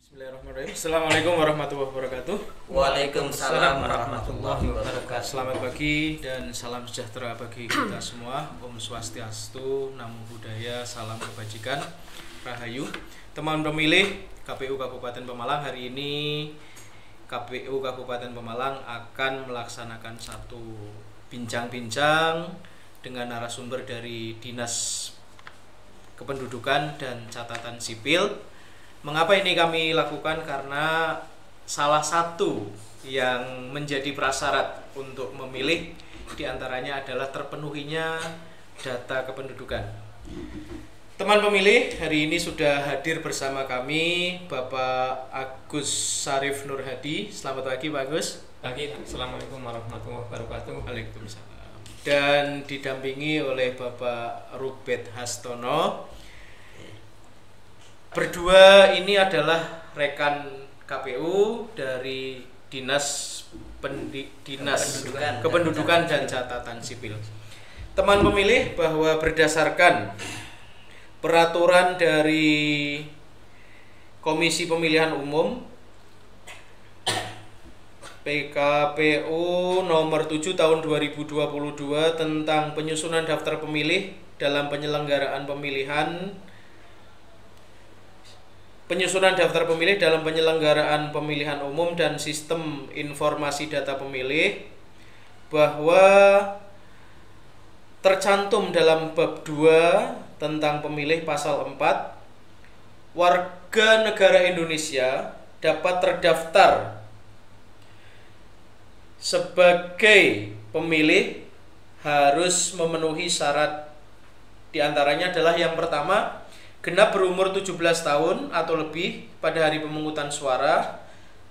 Bismillahirrahmanirrahim. Assalamualaikum warahmatullahi wabarakatuh. Waalaikumsalam warahmatullahi wabarakatuh. Selamat pagi dan salam sejahtera bagi kita semua. Om Swastiastu, Namo Buddhaya, salam kebajikan, Rahayu. Teman pemilih KPU Kabupaten Pemalang, hari ini KPU Kabupaten Pemalang akan melaksanakan satu bincang-bincang dengan narasumber dari Dinas Kependudukan dan Catatan Sipil. Mengapa ini kami lakukan? Karena salah satu yang menjadi prasyarat untuk memilih diantaranya adalah terpenuhinya data kependudukan. Teman pemilih, hari ini sudah hadir bersama kami Bapak Agus Sarif Nur Hadi. Selamat pagi Pak Agus. Pagi, Assalamualaikum warahmatullahi wabarakatuh. Waalaikumsalam. Dan didampingi oleh Bapak Rubet Hastono. Berdua ini adalah rekan KPU dari Dinas Kependudukan dan Catatan Sipil. Teman pemilih, bahwa berdasarkan peraturan dari Komisi Pemilihan Umum PKPU nomor 7 tahun 2022 tentang penyusunan daftar pemilih dalam penyelenggaraan pemilihan umum dan sistem informasi data pemilih, bahwa tercantum dalam bab 2 tentang pemilih pasal 4, warga negara Indonesia dapat terdaftar sebagai pemilih harus memenuhi syarat. Diantaranya adalah yang pertama, genap berumur 17 tahun atau lebih pada hari pemungutan suara,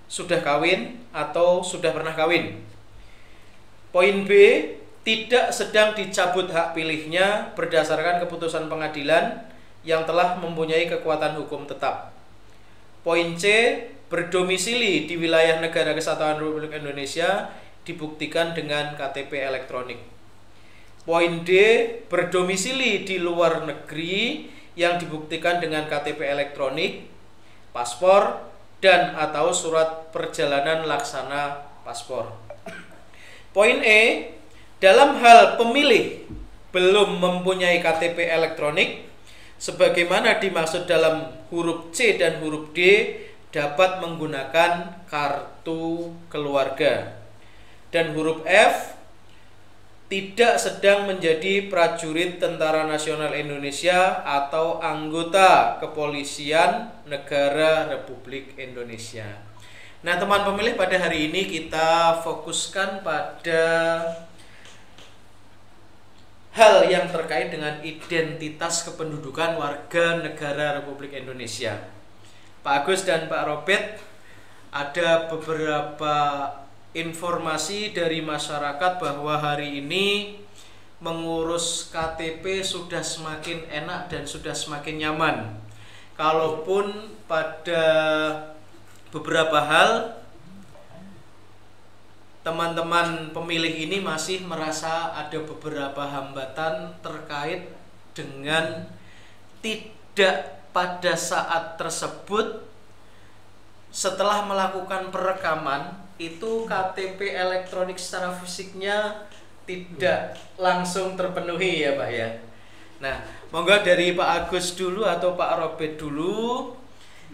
sudah kawin atau sudah pernah kawin. Poin B, tidak sedang dicabut hak pilihnya berdasarkan keputusan pengadilan yang telah mempunyai kekuatan hukum tetap. Poin C, berdomisili di wilayah Negara Kesatuan Republik Indonesia dibuktikan dengan KTP elektronik. Poin D, berdomisili di luar negeri yang dibuktikan dengan KTP elektronik, paspor, dan atau surat perjalanan laksana paspor. Poin E, dalam hal pemilih belum mempunyai KTP elektronik, sebagaimana dimaksud dalam huruf C dan huruf D, dapat menggunakan kartu keluarga. Dan huruf F, tidak sedang menjadi prajurit Tentara Nasional Indonesia atau anggota Kepolisian Negara Republik Indonesia. Nah, teman pemilih, pada hari ini kita fokuskan pada hal yang terkait dengan identitas kependudukan warga negara Republik Indonesia. Pak Agus dan Pak Robert, ada beberapa informasi dari masyarakat bahwa hari ini mengurus KTP sudah semakin enak dan sudah semakin nyaman. Kalaupun pada beberapa hal teman-teman pemilih ini masih merasa ada beberapa hambatan terkait dengan tidak pada saat tersebut setelah melakukan perekaman itu KTP elektronik secara fisiknya tidak langsung terpenuhi ya Pak ya. Nah, monggo dari Pak Agus dulu atau Pak Robert dulu,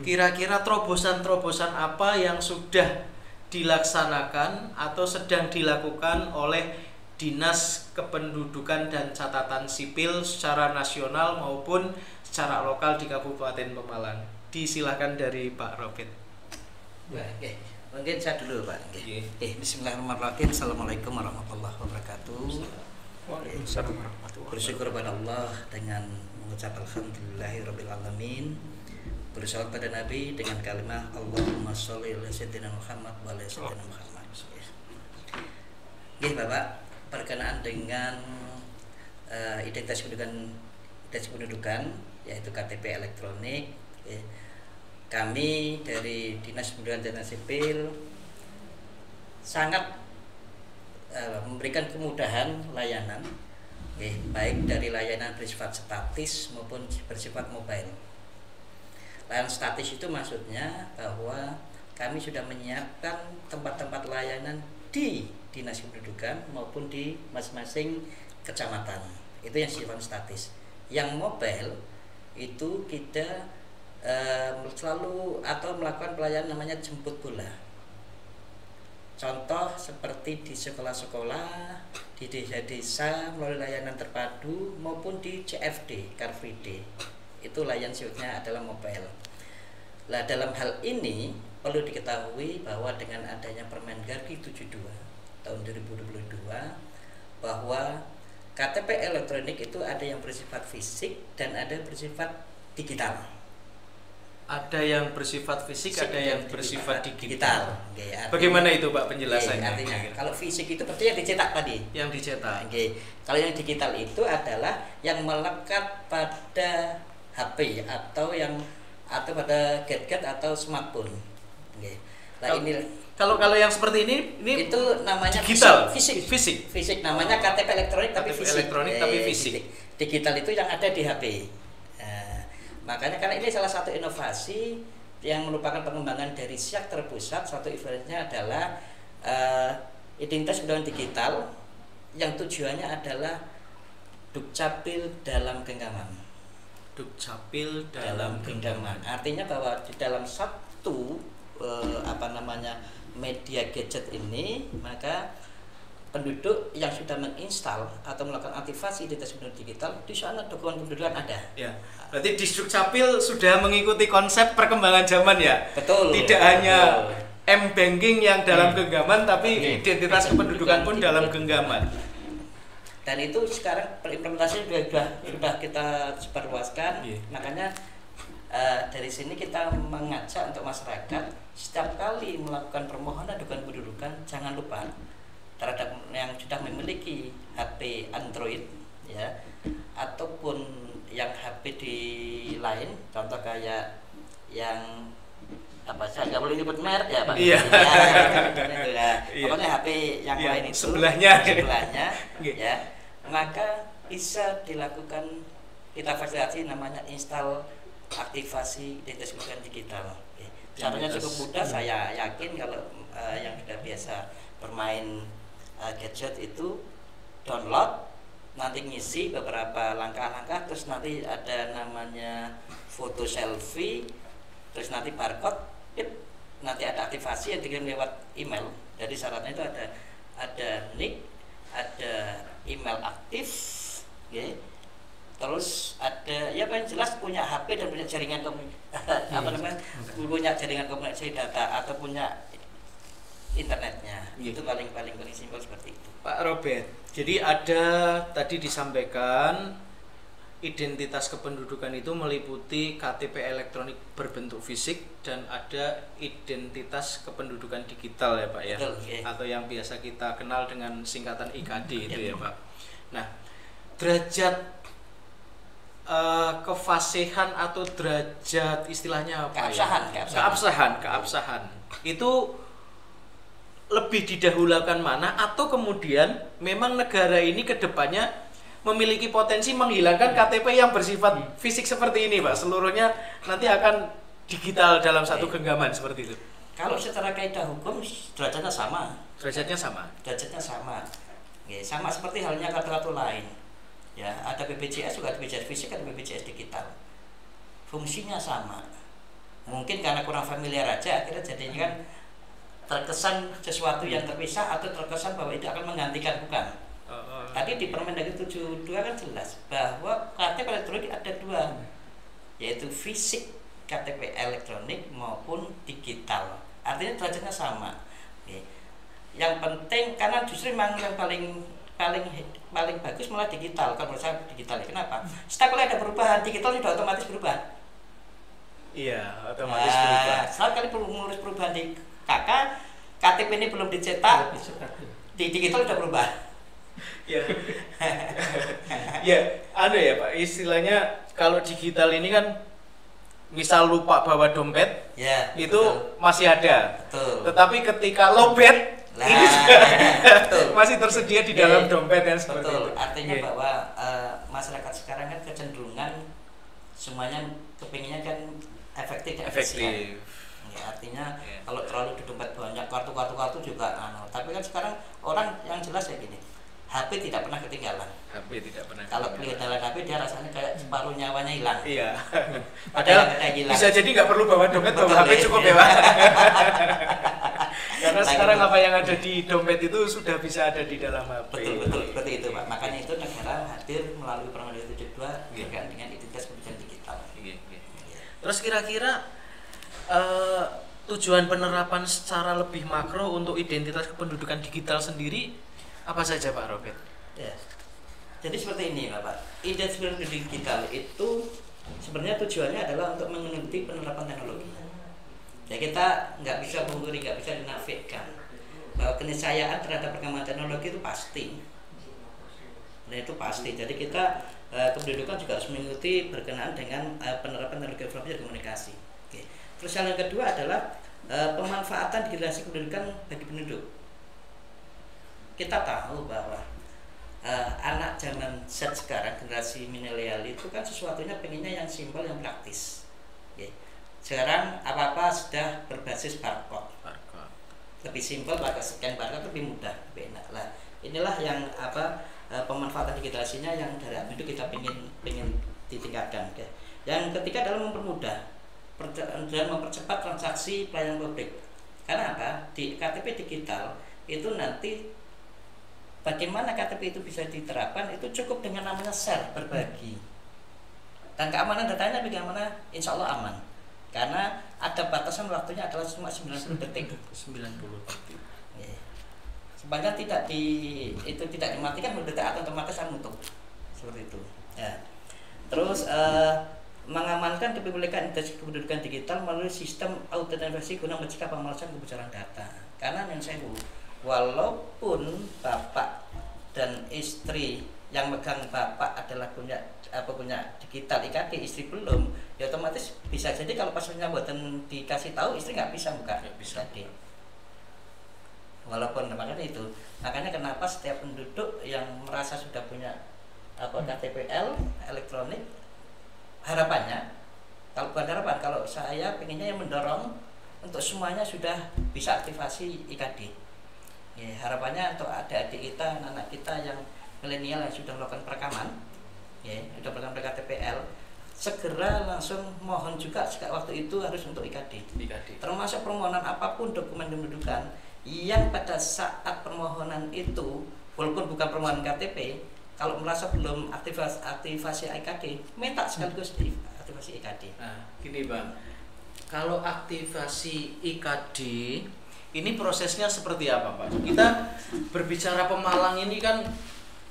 kira-kira terobosan-terobosan apa yang sudah dilaksanakan atau sedang dilakukan oleh Dinas Kependudukan dan Catatan Sipil secara nasional maupun secara lokal di Kabupaten Pemalang. Disilahkan dari Pak Robert. Oke. Mungkin saya dulu Pak. Bismillahirrahmanirrahim. Assalamualaikum warahmatullahi wabarakatuh. Waalaikumsalam warahmatullahi wabarakatuh. Bersyukur pada Allah dengan mengucap alhamdulillahirabbil alamin. Bersalawat pada Nabi dengan kalimat Allahumma sholli ala sayyidina Muhammad wa ala sayyidina Muhammad. Nggih Bapak, berkenaan dengan identitas kependudukan yaitu KTP elektronik, kami dari Dinas Kependudukan dan Sipil sangat memberikan kemudahan layanan, baik dari layanan bersifat statis maupun bersifat mobile. Layanan statis itu maksudnya bahwa kami sudah menyiapkan tempat-tempat layanan di Dinas Kependudukan maupun di masing-masing kecamatan. Itu yang sifatnya statis. Yang mobile itu kita selalu atau melakukan pelayanan namanya jemput bola. Contoh seperti di sekolah-sekolah, di desa-desa melalui layanan terpadu maupun di CFD, Car Free Day. Itu layanan sifatnya adalah mobile. Nah, dalam hal ini perlu diketahui bahwa dengan adanya Permendagri 72 tahun 2022 bahwa KTP elektronik itu ada yang bersifat fisik dan ada bersifat digital. Ada yang bersifat fisik, ada yang bersifat digital. Oke, bagaimana itu Pak penjelasannya? Artinya, kalau fisik itu berarti yang dicetak tadi. Yang dicetak. Oke. Kalau yang digital itu adalah yang melekat pada HP atau pada gadget atau smartphone. Oke. Nah, kalau yang seperti ini itu namanya digital, fisik namanya KTP elektronik tapi KTP fisik. Elektronik tapi fisik. Digital itu yang ada di HP. Makanya karena ini salah satu inovasi yang merupakan pengembangan dari SIAK terpusat. Satu inovasinya adalah identitas kependudukan digital yang tujuannya adalah Dukcapil dalam genggaman. Dukcapil dalam genggaman. Artinya bahwa di dalam satu media gadget ini, maka penduduk yang sudah menginstal atau melakukan aktivasi identitas kependudukan digital, di sana dokumen kependudukan ada. Ya. Berarti di Dukcapil sudah mengikuti konsep perkembangan zaman ya. Betul. Tidak hanya M-banking yang dalam genggaman, tapi identitas kependudukan pun dalam genggaman. Dan itu sekarang implementasinya sudah kita sebarluaskan. Makanya dari sini kita mengajak untuk masyarakat setiap kali melakukan permohonan dokumen kependudukan jangan lupa terhadap yang sudah memiliki HP Android ya ataupun yang HP di lain, contoh kayak yang saya nggak boleh nyebut merek ya Pak. Iya. Pokoknya HP yang lain itu sebelahnya ya, maka bisa dilakukan, kita fasilitasi namanya install aktivasi identitas kependudukan digital. Caranya cukup mudah, saya yakin kalau yang sudah biasa bermain gadget itu download, nanti ngisi beberapa langkah-langkah, terus nanti ada namanya foto selfie, terus nanti barcode, nanti ada aktivasi yang dikirim lewat email. Jadi syaratnya itu ada nick, ada email aktif, okay. Terus ada ya paling jelas punya HP dan punya jaringan punya jaringan komunikasi data atau punya internetnya. Itu paling simpel seperti itu. Pak Robert, jadi ada tadi disampaikan identitas kependudukan itu meliputi KTP elektronik berbentuk fisik dan ada identitas kependudukan digital ya Pak ya. Betul, okay. Atau yang biasa kita kenal dengan singkatan IKD itu ya Pak. Nah, derajat kefasihan atau derajat istilahnya apa keabsahan itu lebih didahulukan mana, atau kemudian memang negara ini kedepannya memiliki potensi menghilangkan KTP yang bersifat fisik seperti ini Pak, seluruhnya nanti akan digital dalam satu genggaman seperti itu? Kalau secara kaidah hukum derajatnya sama. Derajatnya sama. Ya, sama seperti halnya kartu-kartu lain. Ya, ada BPJS juga, ada BPJS fisik, ada BPJS digital. Fungsinya sama. Mungkin karena kurang familiar aja, akhirnya jadinya kan terkesan sesuatu yang terpisah atau terkesan bahwa itu akan menggantikan, bukan. Tadi di Permendagri 72 kan jelas bahwa KTP elektronik ada dua, yaitu fisik KTP elektronik maupun digital. Artinya derajatnya sama. Yang penting karena justru memang yang paling bagus malah digital. Kalau menurut saya digital. Kenapa? Setiap kali ada perubahan digital sudah otomatis berubah. Iya, otomatis berubah. Setiap kali mengurus perubahan di KK, KTP ini belum dicetak, di digital sudah berubah. Ya, ya, ada ya Pak. Istilahnya kalau digital ini kan, misal lupa bawa dompet, ya, itu masih ada. Betul. Tetapi ketika lobet, ini masih tersedia di dalam dompet dan seperti itu. Artinya bahwa masyarakat sekarang kan kecenderungan semuanya kepinginnya kan efektif dan efisien. Ya, artinya kalau terlalu di dompet banyak kartu juga tapi kan sekarang orang yang jelas ya gini, HP tidak pernah ketinggalan. Kalau ketinggalan HP dia rasanya kayak separuh nyawanya hilang. Iya. Padahal bisa jadi nggak perlu bawa dompet, bawa HP cukup ya Pak. Karena sekarang apa yang ada di dompet itu sudah bisa ada di dalam HP. Betul seperti itu Pak. Makanya itu negara hadir melalui Permendikbud 72 berkaitan dengan identitas kependudukan digital. Terus kira-kira tujuan penerapan secara lebih makro untuk identitas kependudukan digital sendiri apa saja Pak Robert? Ya. Jadi seperti ini Bapak, identitas kependudukan digital itu sebenarnya tujuannya adalah untuk mengikuti penerapan teknologi. Ya kita nggak bisa pungkiri, nggak bisa dinafikan bahwa keniscayaan terhadap perkembangan teknologi itu pasti. Nah itu pasti. Jadi kita kependudukan juga harus mengikuti berkenaan dengan penerapan teknologi informasi dan komunikasi. Oke. Terus yang kedua adalah pemanfaatan digitalisasi kependudukan bagi penduduk. Kita tahu bahwa anak zaman Z sekarang, generasi milenial itu kan sesuatunya pengennya yang simpel, yang praktis. Oke. Sekarang apa-apa sudah berbasis barcode. Lebih simpel, pakai scan barcode lebih mudah, lebih enak lah. Inilah yang pemanfaatan digitalisasinya yang dari itu kita pengen ditingkatkan. Okay. Yang ketiga adalah mempermudah dan mempercepat transaksi pelayanan publik. Karena apa? Di KTP digital itu nanti bagaimana KTP itu bisa diterapkan itu cukup dengan namanya share, berbagi. Dan keamanan datanya bagaimana? Insya Allah aman. Karena ada batasan waktunya adalah cuma 90 detik. 90 detik. Yeah. Sepanjang tidak dimatikan detik otomatis menutup. Seperti itu. Ya. Terus mengamankan kepemilikan identitas kependudukan digital melalui sistem autentikasi guna mencegah pemalasan kebocoran data. Karena yang saya walaupun bapak dan istri yang megang bapak adalah punya digital IKD, istri belum, ya otomatis bisa jadi kalau pas penyambutan dikasih tahu istri nggak bisa buka IKD. Walaupun makanya kenapa setiap penduduk yang merasa sudah punya KTPL elektronik, harapannya kalau saya pengennya yang mendorong untuk semuanya sudah bisa aktivasi IKD. Ya, harapannya untuk adik-adik kita, anak kita yang milenial yang sudah melakukan perekaman, ya, sudah melakukan KTPL, segera langsung mohon juga waktu itu harus untuk IKD. Termasuk permohonan apapun dokumen kependudukan yang pada saat permohonan itu walaupun bukan permohonan KTP, kalau merasa belum aktivasi IKD, minta sekaligus aktivasi IKD. Nah, gini Bang, kalau aktivasi IKD ini prosesnya seperti apa Pak? Kita berbicara Pemalang ini kan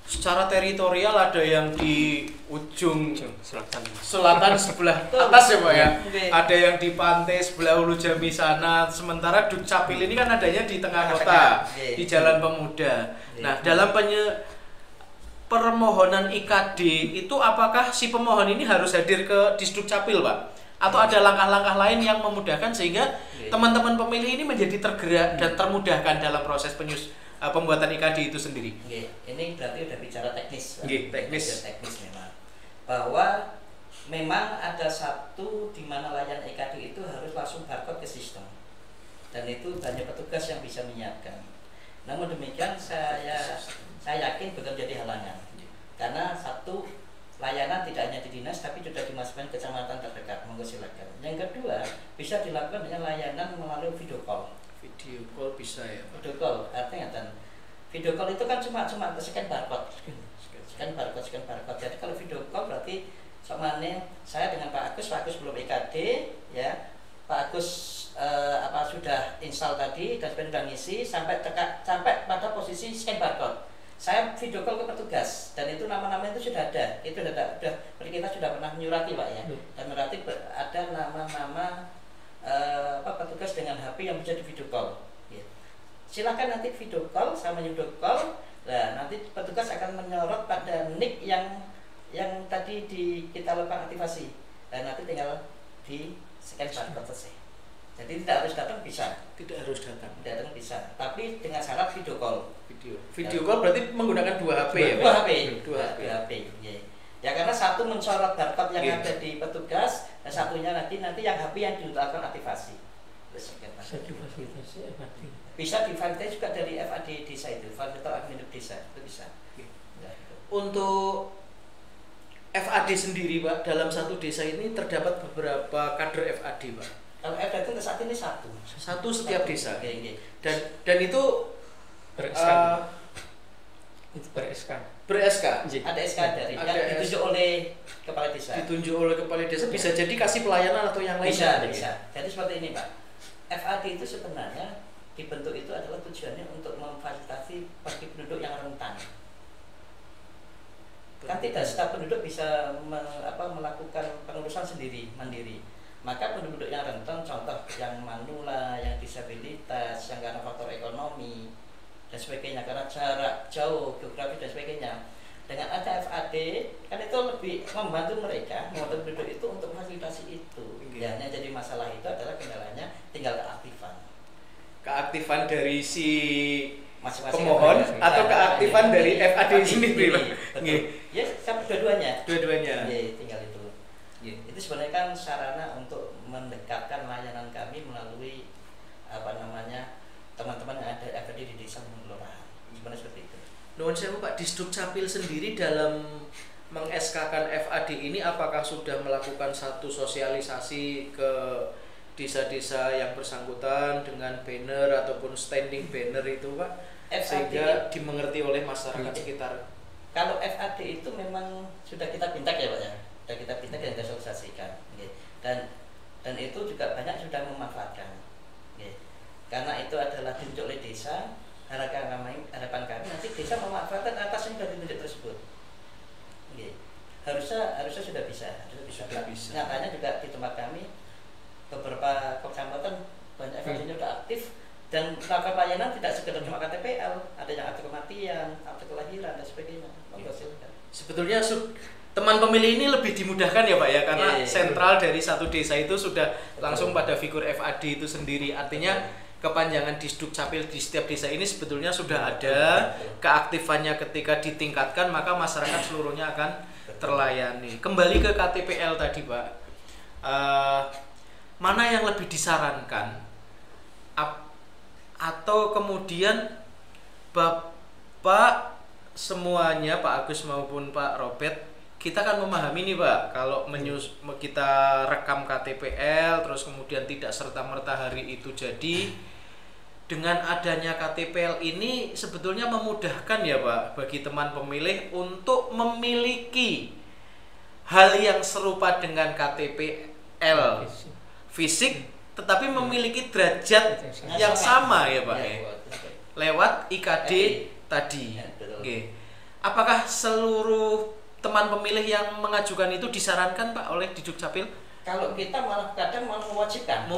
secara teritorial ada yang di ujung selatan sebelah atas ya Pak ya. Ada yang di pantai sebelah Hulu Jambi sana. Sementara Dukcapil ini kan adanya di tengah kota, di Jalan Pemuda. Nah, dalam permohonan IKD itu apakah si pemohon ini harus hadir ke Disdukcapil Pak? Atau ada langkah-langkah lain yang memudahkan sehingga teman-teman pemilih ini menjadi tergerak dan termudahkan dalam proses pembuatan IKD itu sendiri? Ini berarti udah bicara teknis. Teknis memang. Bahwa memang ada satu di mana layanan IKD itu harus langsung barcode ke sistem. Dan itu hanya petugas yang bisa menyiapkan. Namun demikian saya yakin bukan jadi halangan. Karena satu, layanan tidak hanya di dinas tapi sudah dimasukkan ke kecamatan terdekat, monggo silakan. Yang kedua, bisa dilakukan dengan layanan melalui video call. Video call bisa ya Pak? Video call, artinya video call itu kan cuma scan barcode. Scan barcode. Jadi kalau video call berarti soalnya saya dengan Pak Agus belum IKD ya. Pak Agus sudah install tadi dan sudah ngisi sampai pada posisi scan barcode. Saya video call ke petugas dan itu nama-nama itu sudah ada. Itu kita sudah pernah menyurati Pak ya. Dan berarti ada nama-nama petugas dengan HP yang bisa di video call. Ya. Silakan nanti video call sama video call. Nah, nanti petugas akan menyorot pada nick yang tadi kita lakukan aktivasi. Dan nanti tinggal di scan barcode selesai. Jadi tidak harus datang bisa. Datang bisa. Tapi dengan syarat video call. Video call berarti menggunakan 2 HP ya? 2 HP. Ya. Ya karena satu mensorot barcode yang Iya. ada di petugas, dan satunya lagi nanti yang HP yang dilakukan aktivasi. Bisa difasilitasi FAD. Bisa divalidasi juga dari FAD desa itu, validator admin desa itu bisa. Ya, gitu. Untuk FAD sendiri Pak, dalam satu desa ini terdapat beberapa kader FAD Pak. Kalau FAD itu saat ini Satu setiap desa. Oke, oke. Dan itu ber-SK. eh, Itu ber-SK. ber-SK. Ada SK dari Ada yang ditunjuk oleh kepala desa. Ditunjuk oleh kepala desa, bisa jadi kasih pelayanan atau yang lain. Bisa. Jadi seperti ini Pak. FAD itu sebenarnya dibentuk itu adalah tujuannya untuk memfasilitasi bagi penduduk yang rentan. Kan tidak setiap penduduk bisa melakukan pengurusan sendiri, mandiri. Maka penduduk yang rentan, contoh yang manula, yang disabilitas, yang karena faktor ekonomi dan sebagainya, karena jarak jauh, geografi dan sebagainya. Dengan ada FAD, kan itu lebih membantu mereka, membantu penduduk itu untuk memfasilitasi itu. Iya. Yang jadi masalah itu adalah kendalanya tinggal keaktifan. Keaktifan dari si Masing-masing pemohon FAD. atau keaktifan Iya, dari iya, FAD sendiri Pak. Betul. Nggih. Ya, sama dua-duanya. Dua-duanya. Iya, tinggal itu. Itu sebenarnya kan sarana untuk mendekatkan layanan kami melalui teman-teman yang ada FAD di desa maupun kelurahan. Sebenarnya seperti itu. Nuwun sewu Pak, Disduk Capil sendiri dalam meng-SK-kan FAD ini apakah sudah melakukan satu sosialisasi ke desa-desa yang bersangkutan dengan banner ataupun standing banner itu Pak, FAD sehingga dimengerti oleh masyarakat sekitar? Kalau FAD itu memang sudah kita pintak ya Pak ya, sudah kita pintak dan kita sosialisasikan, dan itu juga banyak sudah memanfaatkan, karena itu adalah ditunjuk oleh desa. Harapan kami nanti desa memanfaatkan atas yang sudah ditunjuk tersebut. Harusnya sudah bisa. Nyatanya juga di tempat kami beberapa kecamatan banyak FAD-nya sudah aktif dan melakukan pelayanan tidak sekedar cuma KTPL, ada yang akte kematian, akte kelahiran dan sebagainya. Sebetulnya teman pemilih ini lebih dimudahkan ya Pak ya, karena Iya. sentral dari satu desa itu sudah langsung pada figur FAD itu sendiri. Artinya kepanjangan Disduk Capil di setiap desa ini sebetulnya sudah ada, keaktifannya ketika ditingkatkan maka masyarakat seluruhnya akan terlayani. Kembali ke KTPL tadi Pak, mana yang lebih disarankan? Atau kemudian Bapak semuanya, Pak Agus maupun Pak Robert, kita kan memahami nih Pak, kalau kita rekam KTPL terus kemudian tidak serta-merta hari itu jadi. Dengan adanya KTPL ini sebetulnya memudahkan ya Pak bagi teman pemilih untuk memiliki hal yang serupa dengan KTPL fisik, tetapi memiliki derajat yang sama ya Pak ya, lewat IKD tadi. Apakah seluruh teman pemilih yang mengajukan itu disarankan Pak oleh Disduk Capil? Kalau kita malah kadang mewajibkan.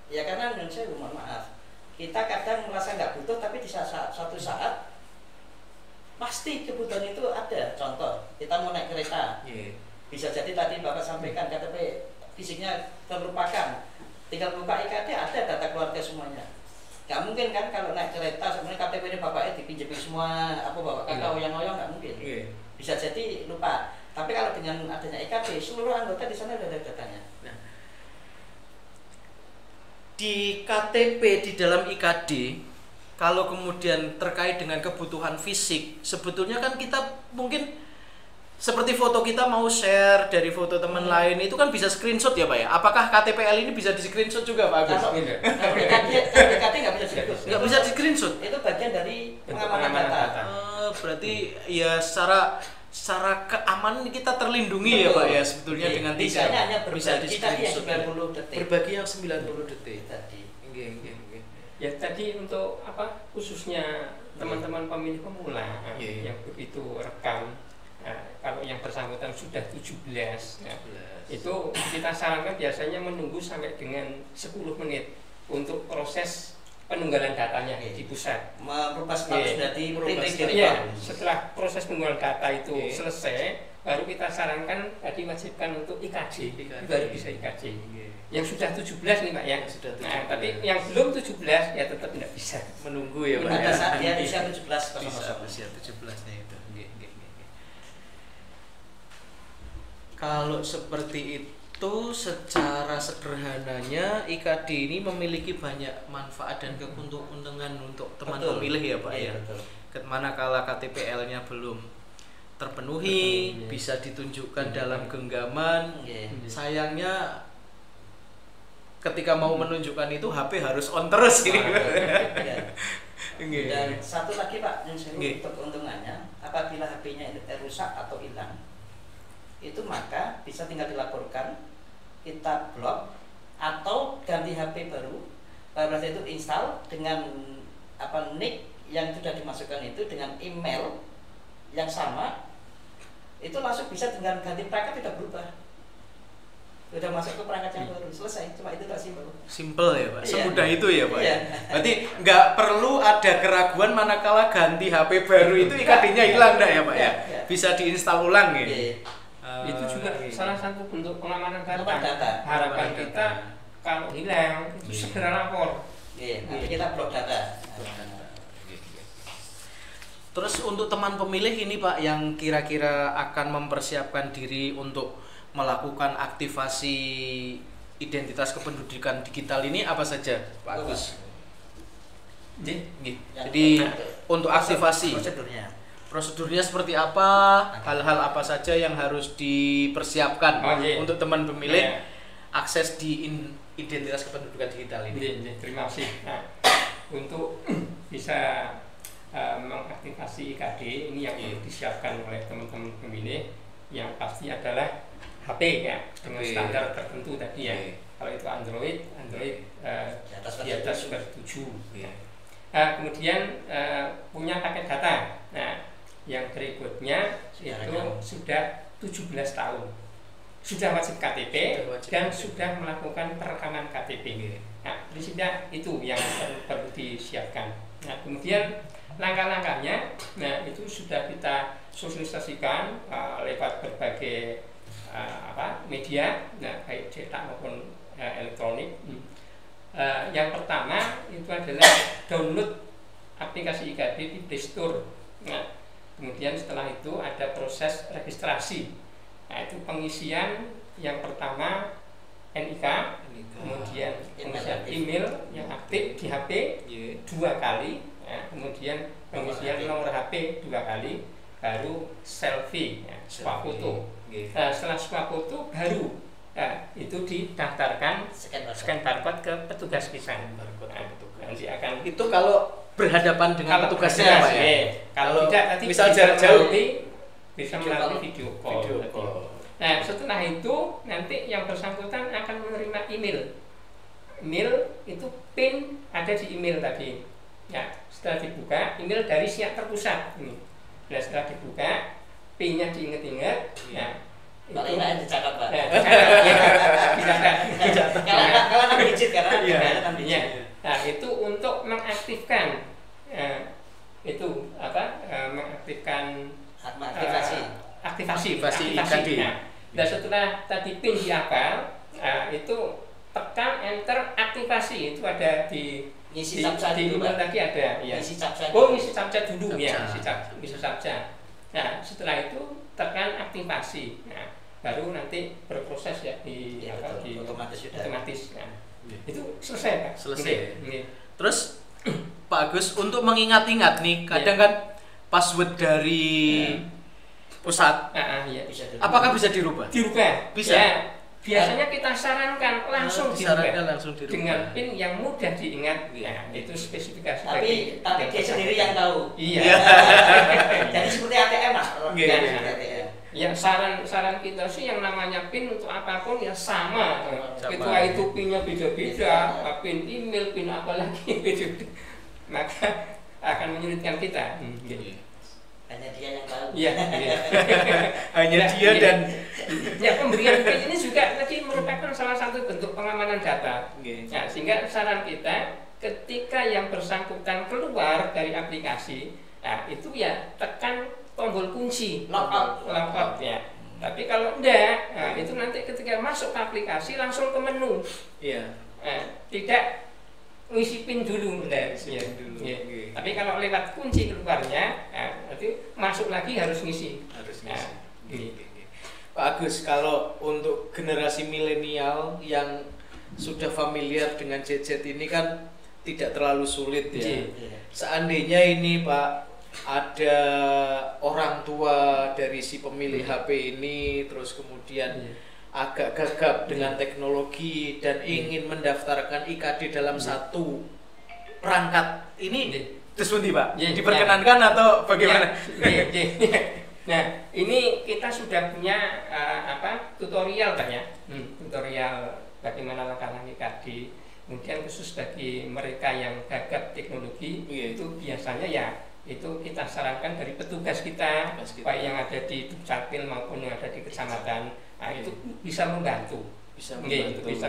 Ya karena menurut saya mohon maaf, kita kadang merasa nggak butuh, tapi di suatu saat pasti kebutuhan itu ada. Contoh, kita mau naik kereta, bisa jadi tadi Bapak sampaikan KTP fisiknya terlupakan, tinggal buka IKD ada data keluarga semuanya. Nggak mungkin kan kalau naik kereta sebenarnya KTP ini bapaknya dipinjemin semua, bapak kakak oyang-oyang, nggak mungkin. Bisa jadi lupa. Tapi kalau dengan adanya IKD, seluruh anggota di sana ada datanya. Di KTP di dalam IKD, kalau kemudian terkait dengan kebutuhan fisik, sebetulnya kan kita mungkin seperti foto kita mau share dari foto teman lain itu kan bisa screenshot ya Pak ya. Apakah KTPL ini bisa di screenshot juga Pak Agus? Kalau IKD nggak bisa di-screenshot. Nggak bisa di screenshot. Itu bagian dari pengamanan data. Berarti ya secara keamanan kita terlindungi. Betul. Ya Pak ya sebetulnya dengan tidak hanya bisa di screenshot 90 detik. Berbagi yang 90 detik tadi. Ya tadi untuk khususnya teman-teman pemilih pemula yang begitu rekam. Kalau yang bersangkutan sudah 17 itu kita sarankan biasanya menunggu sampai dengan 10 menit untuk proses penunggalan datanya di pusat. Merubah status dari setelah proses penunggalan data itu selesai, baru kita sarankan tadi wajibkan untuk IKD. Baru bisa IKD. Yang sudah 17 nih Pak ya. Tapi yang belum 17 ya tetap tidak bisa. Menunggu ya Pak. Pada saat dia usia 17 usia 17-nya itu. Kalau seperti itu, secara sederhananya IKD ini memiliki banyak manfaat dan keuntungan untuk teman pemilih ya Pak ya. Manakala KTPL-nya belum terpenuhi, bisa ditunjukkan dalam genggaman. Sayangnya ketika mau menunjukkan itu HP harus on terus gitu. Dan satu lagi Pak, untuk keuntungannya, apabila HP-nya itu rusak atau hilang, itu maka bisa tinggal dilaporkan, kita blok atau ganti HP baru. Pada saat itu install dengan nick yang sudah dimasukkan itu dengan email yang sama, itu langsung bisa dengan ganti perangkat tidak berubah. Sudah masuk ke perangkat yang baru, selesai. Cuma itu tak simple ya Pak, semudah itu ya Pak. Berarti nggak perlu ada keraguan manakala ganti HP baru itu IKD-nya hilang enggak ya Pak ya? Bisa diinstal ulang ya. Itu juga salah satu bentuk pengamanan data. Harapan kita kalau hilang itu segera lapor. Nanti kita blok data. Terus untuk teman pemilih ini Pak yang kira-kira akan mempersiapkan diri untuk melakukan aktivasi identitas kependudukan digital ini apa saja Pak Agus? Jadi untuk aktivasi prosedurnya seperti apa, hal-hal apa saja yang harus dipersiapkan untuk teman pemilih akses di identitas kependudukan digital ini. Terima kasih. Nah, untuk bisa mengaktifasi IKD ini yang perlu disiapkan oleh teman-teman pemilih, yang pasti adalah HP ya, dengan standar tertentu tadi ya. Kalau itu Android di atas versi 7. Kemudian punya paket data. Nah, yang berikutnya itu sudah 17 tahun, sudah wajib KTP dan sudah melakukan perekaman KTP. Nah, di sini itu yang perlu disiapkan. Nah, kemudian langkah-langkahnya, nah itu sudah kita sosialisasikan lewat berbagai media, nah baik cetak maupun elektronik. Yang pertama itu adalah download aplikasi IKD di Play Store. Nah, kemudian setelah itu ada proses registrasi. Nah, itu pengisian yang pertama NIK, kemudian pengisian email yang aktif di HP 2 kali, kemudian pengisian nomor HP 2 kali, baru selfie, swap foto. Setelah swap foto baru itu didaftarkan scan barcode ke petugas kita. Nanti akan itu kalau berhadapan dengan petugasnya Pak ya. Kalau tidak nanti misal jarak jauh bisa melalui video call. Nah, setelah itu nanti yang bersangkutan akan menerima email. Email itu PIN ada di email tadi. Ya, setelah dibuka email dari Siak Terpusat ini. Nah, setelah dibuka PIN-nya diingat-ingat. Ya, kalau ini dicatat Pak. Dicatat. Kalau 6 digit karena ada 6 digit. Nah, itu untuk mengaktifkan mengaktifkan aktivasi. Nah, setelah tadi PIN dihafal, itu tekan enter aktivasi, itu ada di email tadi ada ya. Ngisi captcha. Ngisi captcha dulu ya, ngisi captcha. Nah, setelah itu tekan aktivasi. Nah, baru nanti berproses ya di otomatis. Nah, itu selesai Pak. Selesai. Terus Pak Agus untuk mengingat-ingat nih, kadang kan password dari pusat, apakah bisa dirubah? Dirubah. Bisa. Ya, biasanya kita sarankan langsung dirubah dengan PIN yang mudah diingat. Ya, itu spesifikasi. Tapi dia sendiri yang tahu. Iya. Jadi seperti ATM Mas. Ya, saran kita sih yang namanya PIN untuk apapun ya sama. Kecuali itu PIN-nya beda-beda, PIN email, PIN apa lagi beda-beda, maka akan menyulitkan kita. Hanya dia yang tahu. Iya. Hanya dia dan ya, pemberian PIN ini juga tadi merupakan salah satu bentuk pengamanan data. Ya, sehingga saran kita ketika yang bersangkutan keluar dari aplikasi, nah itu ya tekan tombol kunci logout ya. Tapi kalau enggak, nah, itu nanti ketika masuk ke aplikasi langsung ke menu. Iya. Tidak ngisi PIN dulu. Tapi kalau lewat kunci keluarnya, nanti masuk lagi harus ngisi. Pak Agus, kalau untuk generasi milenial yang sudah familiar dengan gadget ini kan tidak terlalu sulit ya. Seandainya ini Pak, ada orang tua dari si pemilik HP ini terus kemudian agak gagap dengan teknologi dan ingin mendaftarkan IKD dalam satu perangkat ini, terus pundi Pak? Diperkenankan atau bagaimana? Nah, ini kita sudah punya tutorial Pak ya. Tutorial bagaimana langkah-langkah IKD. Kemudian khusus bagi mereka yang gagap teknologi, itu biasanya ya itu kita sarankan dari petugas kita, baik yang ada di Dukcapil maupun yang ada di kecamatan. Nah, itu bisa membantu. Bisa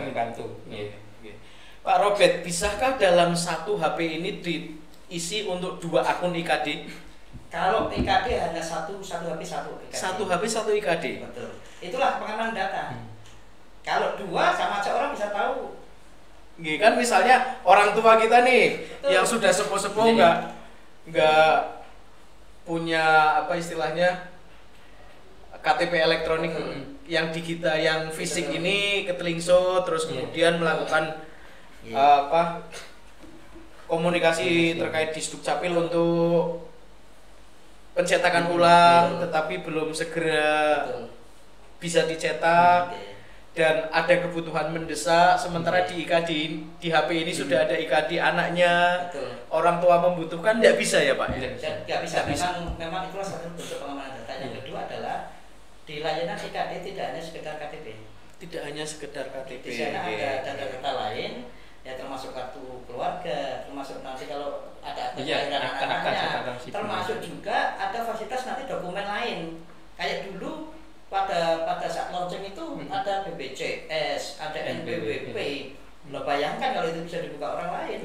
membantu. Pak Robert, bisakah dalam satu HP ini diisi untuk 2 akun IKD? Kalau IKD hanya satu HP satu IKD. Satu HP satu IKD. Betul. Itulah pengamanan data. Kalau 2 sama aja orang bisa tahu. Kan misalnya orang tua kita nih yang sudah sepuh-sepuh nggak punya apa istilahnya KTP elektronik yang digital, yang fisik ini ketelingso, terus kemudian melakukan komunikasi terkait di Dukcapil untuk pencetakan ulang, tetapi belum segera bisa dicetak dan ada kebutuhan mendesak, sementara di IKD di HP ini sudah ada IKD anaknya, orang tua membutuhkan, tidak bisa ya Pak? Tidak bisa. Memang itulah satu bentuk pengamanan data. Yang kedua adalah di layanan IKD tidak hanya sekedar KTP. Tidak hanya sekedar KTP. Di sana ada data-data lain, ya termasuk kartu keluarga, termasuk nanti kalau ada kelahiran anak-anaknya, termasuk juga ada fasilitas nanti dokumen lain. Kayak dulu pada saat launching itu ada BPJS, ada NPWP. Lo bayangkan kalau itu bisa dibuka orang lain.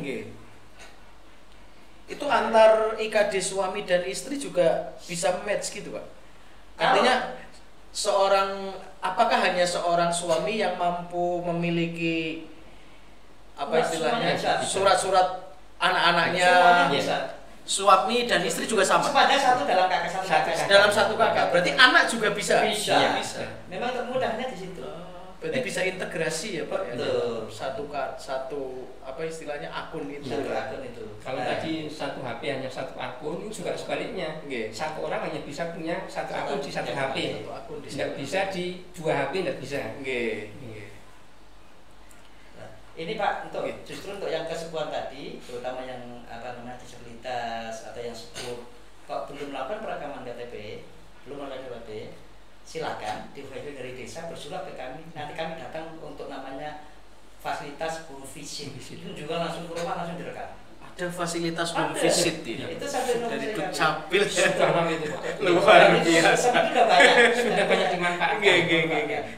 Itu antar IKD suami dan istri juga bisa match gitu Pak? Artinya apakah hanya seorang suami yang mampu memiliki apa istilahnya surat-surat anak-anaknya? Suami dan istri juga sama. Sepanjang satu dalam kakak. Dalam satu kakak. Berarti anak juga bisa. Bisa. Memang termudahnya di situ. Berarti bisa integrasi ya Pak. Betul. Satu apa istilahnya akun itu. Kalau tadi satu HP hanya satu akun, itu juga sebaliknya. Satu orang hanya bisa punya satu akun di satu HP. Tidak bisa di 2 HP, tidak bisa. Ini Pak, justru untuk yang kesepuhan tadi, terutama yang disabilitas atau yang sepuh, kok belum melakukan perekaman KTP, silakan di-verify dari desa, bersurat ke kami. Nanti kami datang untuk namanya fasilitas home visit. Itu juga langsung ke rumah, langsung direkam. Ada fasilitas home visit ya. Itu sampai dari Dukcapil itu luar biasa. Sudah banyak dimanfaatkan.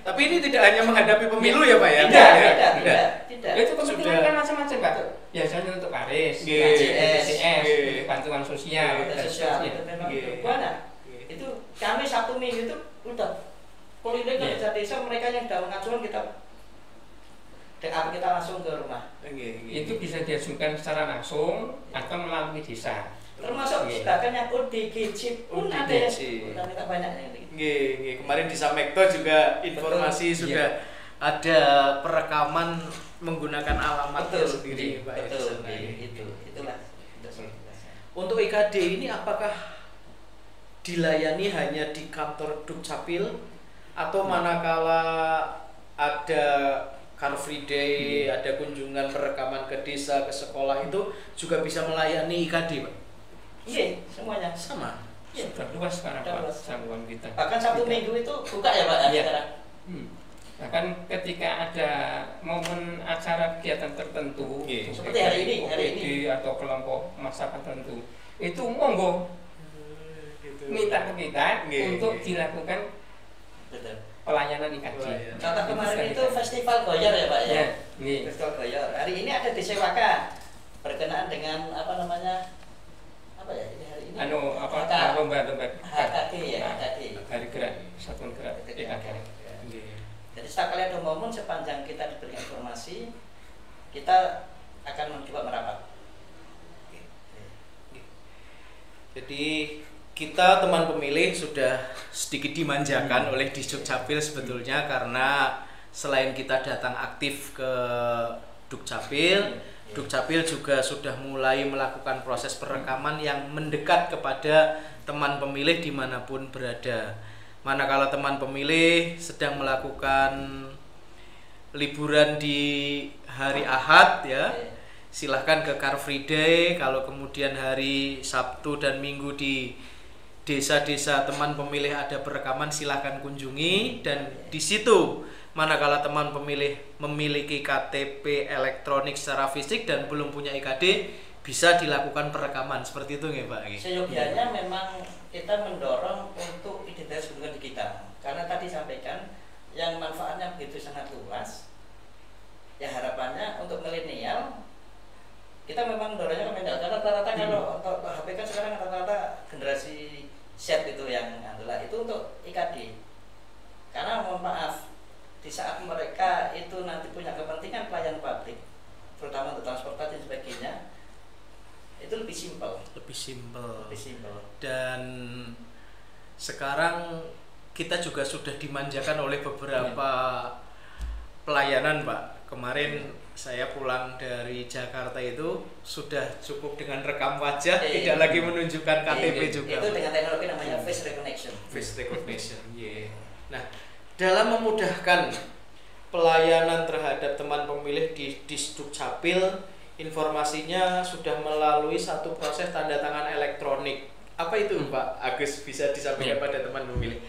Tapi ini tidak hanya menghadapi pemilu ya Pak ya? Tidak. Itu kebetulan kan macam-macam Pak. Biasanya untuk Paris, BPJS, bantuan sosial, dan seterusnya. Itu kami Sabtu Minggu itu udah keliling ke desa-desa, mereka yang sudah mengajukan kita langsung ke rumah. Itu bisa diajukan secara langsung atau melalui desa. Termasuk bahkan yang ODGJ pun ada yang minta banyak. Kemarin di Samekto juga informasi sudah ada perekaman menggunakan alamatnya sendiri Pak. Itulah. Untuk IKD ini apakah dilayani hanya di kantor Dukcapil atau manakala ada Car Free Day, ada kunjungan perekaman ke desa, ke sekolah itu juga bisa melayani IKD Pak? Iya, semuanya sama. Sudah luas sekarang Pak, jangkauan kita. Bahkan Sabtu Minggu itu buka ya Pak sekarang. Bahkan ketika ada momen acara kegiatan tertentu, seperti hari ini atau kelompok masa tertentu, itu monggo minta ke kita untuk dilakukan pelayanan IKD. Contoh kemarin itu festival goyor ya Pak ya. Festival goyor. Hari ini ada disewakan berkenaan dengan apa ya ini hari ini? Lomba HKG ya, HKG. Hari Gerak Satuan Gerak PKK. Jadi setiap kali ada momen sepanjang kita diberikan informasi, kita akan mencoba merapat. Jadi kita teman pemilih sudah sedikit dimanjakan oleh Disdukcapil sebetulnya, karena selain kita datang aktif ke Dukcapil, Dukcapil juga sudah mulai melakukan proses perekaman yang mendekat kepada teman pemilih dimanapun berada. Manakala teman pemilih sedang melakukan liburan di hari Ahad ya, silahkan ke Car Free Day. Kalau kemudian hari Sabtu dan Minggu di desa-desa teman pemilih ada perekaman, silahkan kunjungi. Dan di situ manakala teman pemilih memiliki KTP elektronik secara fisik dan belum punya IKD, bisa dilakukan perekaman seperti itu nggih Pak? Seyogianya memang kita mendorong untuk identitas kependudukan digital, karena tadi sampaikan yang manfaatnya begitu sangat luas. Ya harapannya untuk milenial kita memang mendorongnya ke milenial, karena rata-rata kalau untuk HP kan sekarang rata-rata generasi Z itu yang adalah itu untuk IKD. Karena mohon maaf, di saat mereka itu nanti punya kepentingan pelayan publik, terutama untuk transportasi dan sebagainya, itu lebih simpel. Dan sekarang kita juga sudah dimanjakan oleh beberapa pelayanan Pak. Kemarin saya pulang dari Jakarta itu sudah cukup dengan rekam wajah, tidak lagi menunjukkan KTP juga. Itu dengan teknologi namanya face recognition. Nah, dalam memudahkan pelayanan terhadap teman pemilih di Disdukcapil, informasinya sudah melalui satu proses tanda tangan elektronik. Apa itu Pak Agus, bisa disampaikan pada teman pemilih?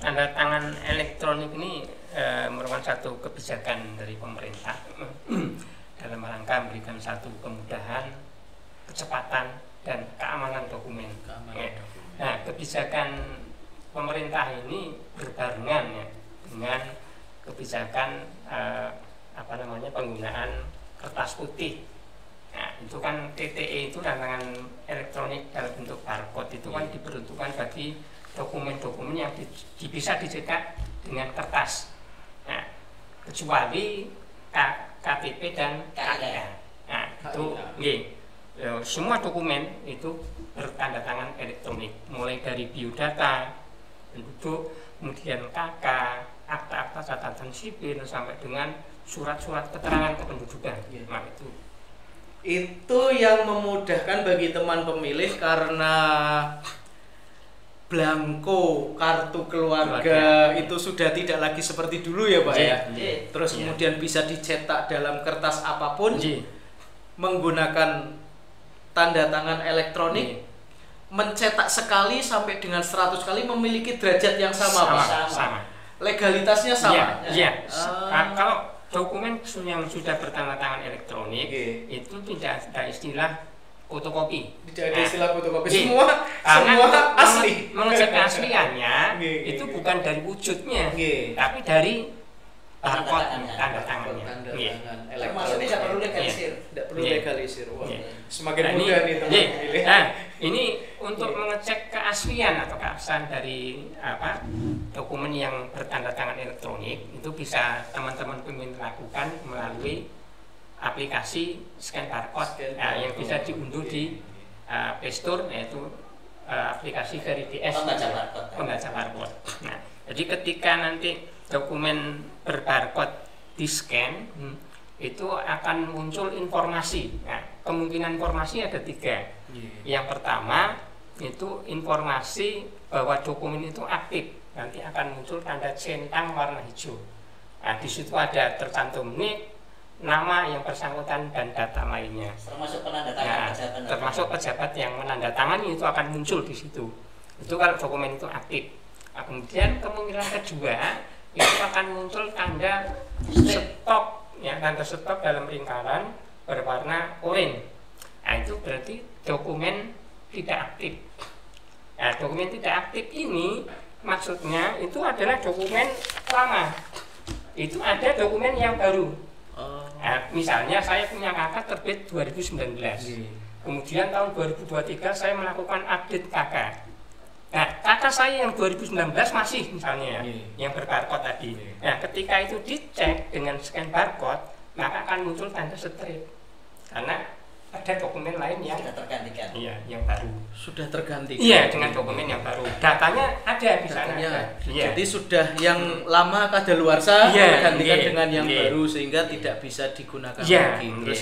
Tanda tangan elektronik ini merupakan satu kebijakan dari pemerintah dalam rangka memberikan satu kemudahan, kecepatan, dan keamanan dokumen. Nah, kebijakan pemerintah ini berbarengan ya dengan kebijakan penggunaan kertas putih. Nah, itu kan TTE itu tantangan elektronik dalam bentuk barcode itu kan diperuntukkan bagi dokumen-dokumen yang bisa dicetak dengan kertas. Nah, kecuali KTP dan KIA. Nah, itu semua dokumen itu bertanda tangan elektronik, mulai dari biodata, penduduk, kemudian KK, akta-akta catatan sipil, sampai dengan surat-surat keterangan kependudukan. Nah, itu yang memudahkan bagi teman pemilih karena blanko kartu keluarga itu sudah tidak lagi seperti dulu ya Pak ya. Terus kemudian bisa dicetak dalam kertas apapun menggunakan tanda tangan elektronik. Mencetak sekali sampai dengan 100 kali memiliki derajat yang sama Pak. Sama. Legalitasnya sama. Iya. Kalau dokumen yang sudah bertanda tangan elektronik itu tidak ada istilah fotokopi. Tidak ada istilah fotokopi. Semua asli. Mengecek keasliannya itu bukan dari wujudnya, tapi dari barcode tanda tangannya. Termasuk tidak perlu legalisir. Tidak perlu legalisir. Semakin mudah nih teman-teman. Nah, ini untuk mengecek keaslian atau keabsahan dari dokumen yang bertanda tangan elektronik itu bisa teman-teman pemilih lakukan melalui aplikasi scan barcode yang bisa diunduh di Play Store, yaitu aplikasi VeriDS pembaca barcode. Nah, jadi ketika nanti dokumen berbarcode di scan itu akan muncul informasi. Nah, kemungkinan informasi ada 3. Yang pertama itu informasi bahwa dokumen itu aktif, nanti akan muncul tanda centang warna hijau. Nah, di situ ada tercantum nik, nama yang bersangkutan dan data lainnya. Termasuk penandatangan termasuk pejabat yang menandatangani itu akan muncul di situ. Itu kalau dokumen itu aktif. Nah, kemudian kemungkinan kedua itu akan muncul tanda stop, ya, tanda stop dalam lingkaran berwarna oranye. Nah, itu berarti dokumen tidak aktif. Nah, dokumen tidak aktif ini maksudnya itu adalah dokumen lama. Itu ada dokumen yang baru. Nah, misalnya saya punya KK terbit 2019. Kemudian tahun 2023 saya melakukan update KK. Nah, KK saya yang 2019 masih misalnya yang berbarcode tadi. Nah, ketika itu dicek dengan scan barcode, maka akan muncul tanda strip. Karena ada dokumen lain yang sudah tergantikan. Iya, yang baru. Sudah tergantikan. Iya, dengan dokumen yang baru. Datanya ada di sana. Jadi sudah yang lama kadaluarsa tergantikan dengan yang baru sehingga tidak bisa digunakan lagi. Terus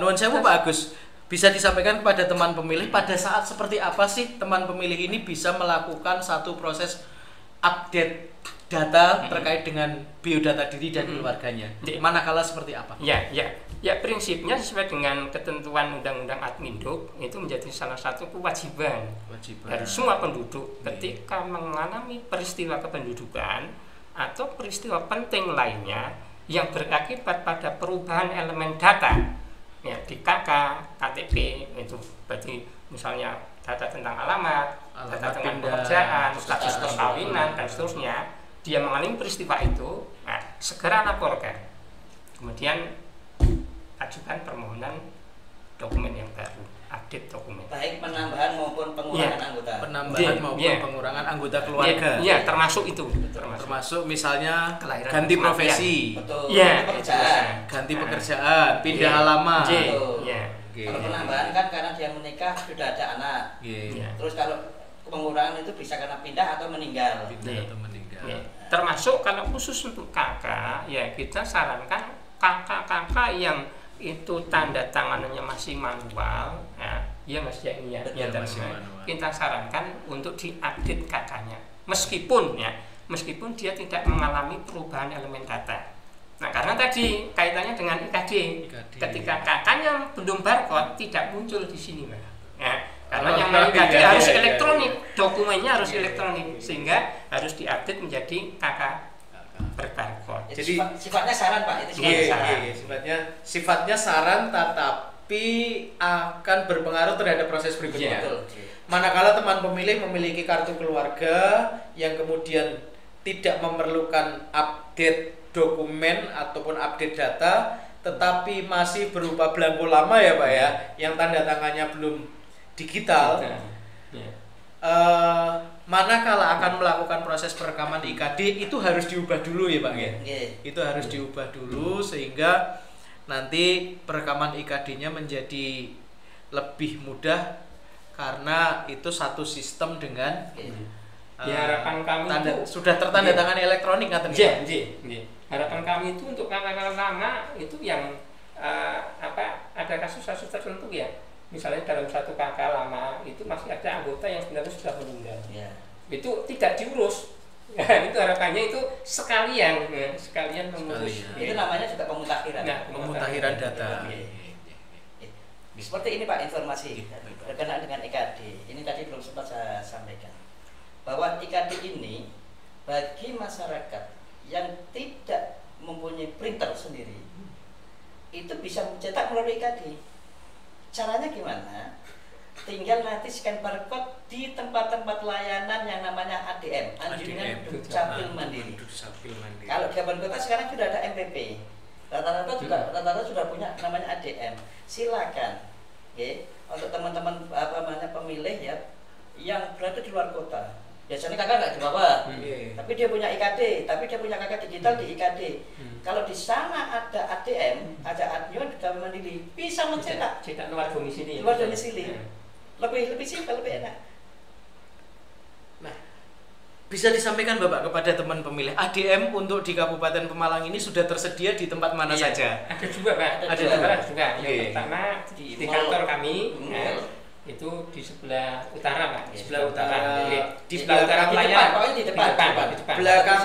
nuwun sewu Pak Agus, bisa disampaikan kepada teman pemilih pada saat seperti apa sih teman pemilih ini bisa melakukan satu proses update data terkait dengan biodata diri dan keluarganya. Manakala seperti apa? Ya prinsipnya sesuai dengan ketentuan Undang-Undang Adminduk itu menjadi salah satu kewajiban dari semua penduduk ketika mengalami peristiwa kependudukan atau peristiwa penting lainnya yang berakibat pada perubahan elemen data ya di KK, KTP itu berarti misalnya data tentang alamat data tentang pekerjaan, status perkawinan dan seterusnya. Dia mengalami peristiwa itu, nah, segera laporkan. Kemudian ajukan permohonan dokumen yang baru, update dokumen. Baik penambahan maupun pengurangan anggota. Penambahan maupun pengurangan anggota keluarga. Iya, termasuk itu. Termasuk misalnya kelahiran ganti profesi. Betul. Pekerjaan. Ganti pekerjaan, pindah alamat. Kalau penambahan kan karena dia menikah sudah ada anak. Terus kalau pengurangan itu bisa karena pindah atau meninggal. Termasuk kalau khusus untuk kakak, ya kita sarankan kakak-kakak yang itu tanda tangannya masih manual, ya masih kita sarankan untuk diupdate kakaknya, meskipun dia tidak mengalami perubahan elemen data. Nah karena tadi kaitannya dengan IKD. Ketika kakaknya belum barcode tidak muncul di sini, karena yang IKD harus elektronik, dokumennya harus elektronik, sehingga harus diupdate menjadi kakak berbarcode. Jadi sifatnya saran Pak, itu sifatnya saran, tetapi akan berpengaruh terhadap proses berikutnya. Manakala teman pemilih memiliki kartu keluarga yang kemudian tidak memerlukan update dokumen ataupun update data, tetapi masih berupa belangko lama ya Pak ya, yang tanda tangannya belum digital. Manakala akan melakukan proses perekaman di IKD itu harus diubah dulu ya Pak ya. Itu harus diubah dulu sehingga nanti perekaman IKD-nya menjadi lebih mudah karena itu satu sistem dengan harapan kami itu sudah tertanda tangan elektronik ngaten ya. Harapan kami itu untuk kakak-kakak lama itu yang ada kasus-kasus tertentu ya. Misalnya dalam satu kakak lama itu masih ada anggota yang sebenarnya sudah meninggal, itu tidak diurus. Itu harapannya itu sekalian mengurus. Itu namanya juga pemutakhiran. Pemutakhiran data. Seperti ini Pak informasi berkenaan dengan IKD. Ini tadi belum sempat saya sampaikan bahwa IKD ini bagi masyarakat yang tidak mempunyai printer sendiri itu bisa mencetak melalui IKD. Caranya gimana? Tinggal nanti scan barcode di tempat-tempat layanan yang namanya ADM, Anjungan Dukcapil Mandiri. Kalau di kabupaten kota sekarang sudah ada MPP. Rata-rata sudah punya namanya ADM. Silakan, untuk teman-teman pemilih ya yang berada di luar kota. Biasanya kakak nggak dibawa, tapi dia punya IKD, tapi dia punya kakak digital di IKD. Kalau di sana ada ADM, ada Anjungan Dukcapil Mandiri, bisa mencetak luar domisili. Lebih simpel, lebih enak. Nah, bisa disampaikan Bapak kepada teman pemilih, ADM untuk di Kabupaten Pemalang ini sudah tersedia di tempat mana saja? Ada juga Pak, ada juga. Yang pertama di kantor kami. Itu di sebelah utara Pak, sebelah utara. Di sebelah utara pelayanan, di depan. Belakang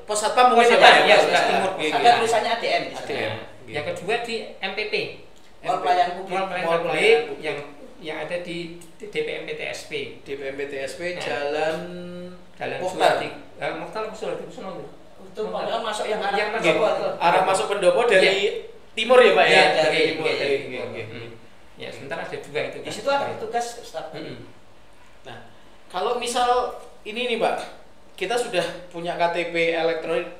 pos satpam mungkin ya, sebelah timur. Ada tulisannya ADM. Yang kedua di MPP, Mall Pelayanan Publik yang ada di DPMPTSP. Jalan Mukhtar. Mukhtar Kusulono. Itu masuk yang arah masuk Pendopo dari timur ya Pak ya? Dari timur. Ya, sebentar ada juga itu. Di situ ada tugas staf. Nah, kalau misal ini nih Pak, kita sudah punya KTP elektronik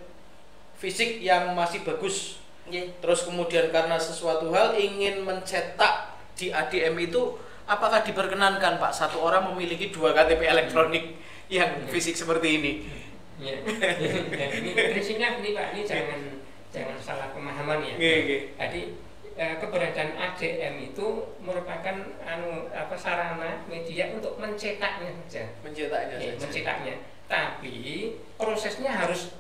fisik yang masih bagus. Terus kemudian karena sesuatu hal ingin mencetak di ADM itu, apakah diperkenankan Pak satu orang memiliki 2 KTP elektronik yang fisik seperti ini? Ini prinsipnya ini Pak, ini jangan salah pemahaman ya. Jadi keberadaan ADM itu merupakan sarana media untuk mencetaknya saja. Mencetaknya. Tapi prosesnya harus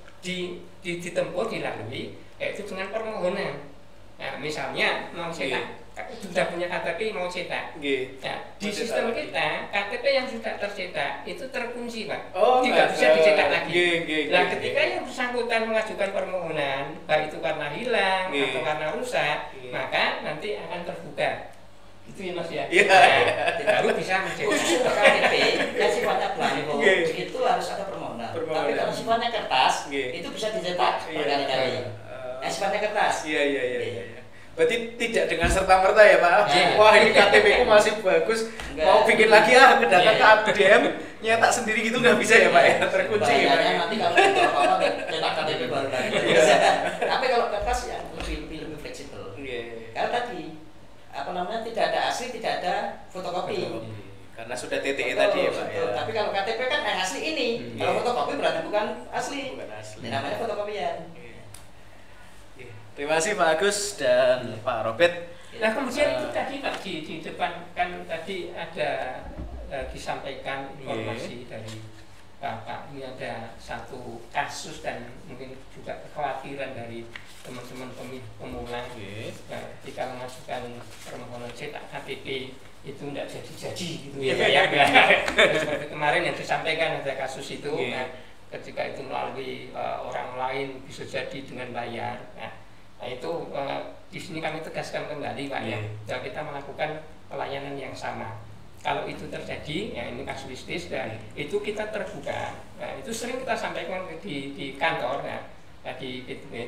ditempuh, dilalui, yaitu dengan permohonan. Nah, misalnya mau cetak, sudah punya KTP mau cetak. Nah, di sistem kita KTP yang sudah tercetak itu terkunci, Pak. Tidak bisa dicetak lagi. Nah, ketika yang bersangkutan mengajukan permohonan, baik itu karena hilang atau karena rusak, maka nanti akan terbuka. Itu ya Mas ya. Baru bisa mencetak. Khusus untuk KTP yang sifatnya blanko itu harus ada permohonan. Tapi kalau sifatnya kertas itu bisa dicetak berkali-kali. Sifatnya kertas. Iya. Berarti tidak dengan serta-merta ya Pak. Wah, ini KTP ku masih bagus. Mau bikin lagi kedatang ke ADM nyetak sendiri gitu nggak bisa ya Pak ya. Terkunci ya Pak. Nanti kalau apa cetak KTP baru lagi. Tapi kalau kertas yang lebih fleksibel. Karena tadi tidak ada asli, tidak ada fotokopi. Karena sudah TTE tadi ya Pak ya. Tapi kalau KTP kan yang asli ini. Kalau fotokopi berarti bukan asli. Ini namanya fotokopian. Terima kasih Pak Agus dan Pak Robert. Nah kemudian itu tadi Pak di depan kan tadi ada disampaikan informasi dari Bapak, ini ada satu kasus dan mungkin juga kekhawatiran dari teman-teman pemula ketika mengajukan permohonan cetak KTP itu tidak jadi-jadi gitu ya. Seperti kemarin yang disampaikan ada kasus itu, ketika itu melalui orang lain bisa jadi dengan bayar. Nah itu di sini kami tegaskan kembali Pak ya, kita melakukan pelayanan yang sama. Kalau itu terjadi, ya ini kasuistis dan itu kita terbuka. Nah itu sering kita sampaikan di kantor,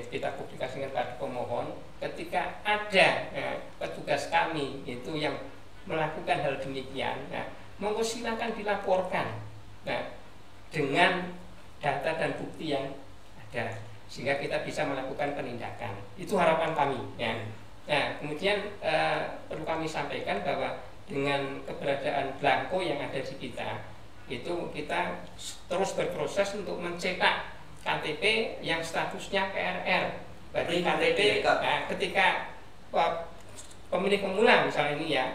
kita publikasikan pada pemohon. Ketika ada petugas kami itu yang melakukan hal demikian, monggo silakan dilaporkan. Dengan data dan bukti yang ada, sehingga kita bisa melakukan penindakan. Itu harapan kami ya. Nah kemudian perlu kami sampaikan bahwa dengan keberadaan blanko yang ada di kita, itu kita terus berproses untuk mencetak KTP yang statusnya PRR. Berarti KTP ketika pemilih pemula misalnya ini ya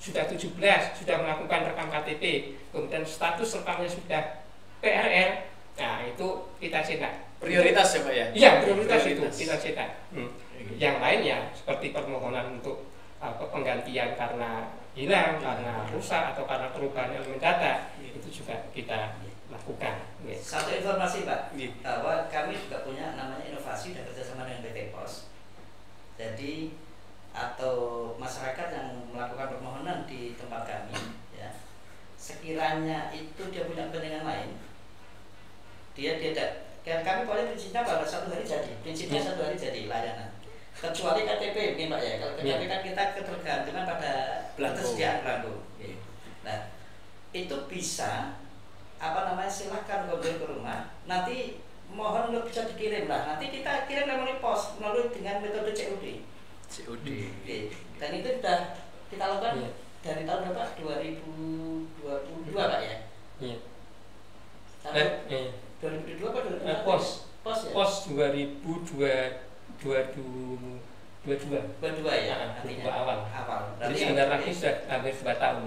sudah 17, sudah melakukan rekam KTP, kemudian status rekamnya sudah PRR, nah itu kita cetak. Prioritas ya Pak ya? Iya, prioritas itu kita cetak. Yang lain ya seperti permohonan untuk penggantian karena hilang, karena rusak atau karena perubahan elemen data, itu juga kita lakukan. Satu informasi Pak, bahwa kami juga punya namanya inovasi dan kerjasama dengan PT Pos. Jadi atau masyarakat yang melakukan permohonan di tempat kami, ya, sekiranya itu dia punya kepentingan lain, dia dan kami boleh prinsipnya bahwa satu hari jadi, prinsipnya satu hari jadi layanan. Kecuali KTP mungkin Pak ya, kalau KTP kan kita ketergantungan pada ketersediaan blanko. Nah itu bisa silahkan ke rumah, nanti mohon untuk bisa dikirim lah, nanti kita kirim melalui pos, melalui dengan metode COD. Dan itu sudah kita lakukan dari tahun berapa? 2022 Pak ya? Iya. 2022 apa 2021? Pos 2022 ya, artinya awal. Jadi sebentar lagi sudah hampir 2 tahun.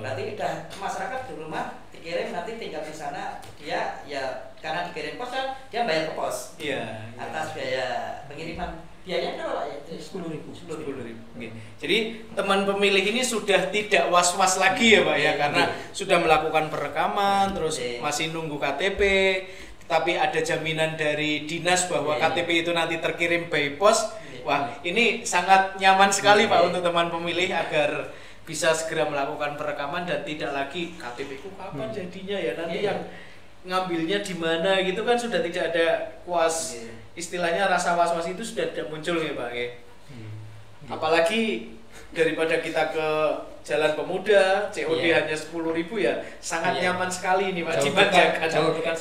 Berarti udah masyarakat di rumah dikirim, nanti tinggal di sana dia ya karena dikirim pos kan dia bayar ke pos. Atas biaya pengiriman. Biayanya berapa ya? 10.000. Jadi teman pemilih ini sudah tidak was-was lagi ya Pak ya, karena sudah melakukan perekaman, terus masih nunggu KTP, tapi ada jaminan dari dinas bahwa KTP itu nanti terkirim by pos. Wah, ini sangat nyaman sekali Pak untuk teman pemilih agar bisa segera melakukan perekaman dan tidak lagi KTP ku kapan jadinya ya, nanti yang ngambilnya di mana gitu kan sudah tidak ada istilahnya rasa was-was itu sudah tidak muncul ya Pak ya. Apalagi daripada kita ke Jalan Pemuda, COD hanya 10.000 ya, sangat nyaman sekali ini Pak, dimanjakan. Jauh dekat.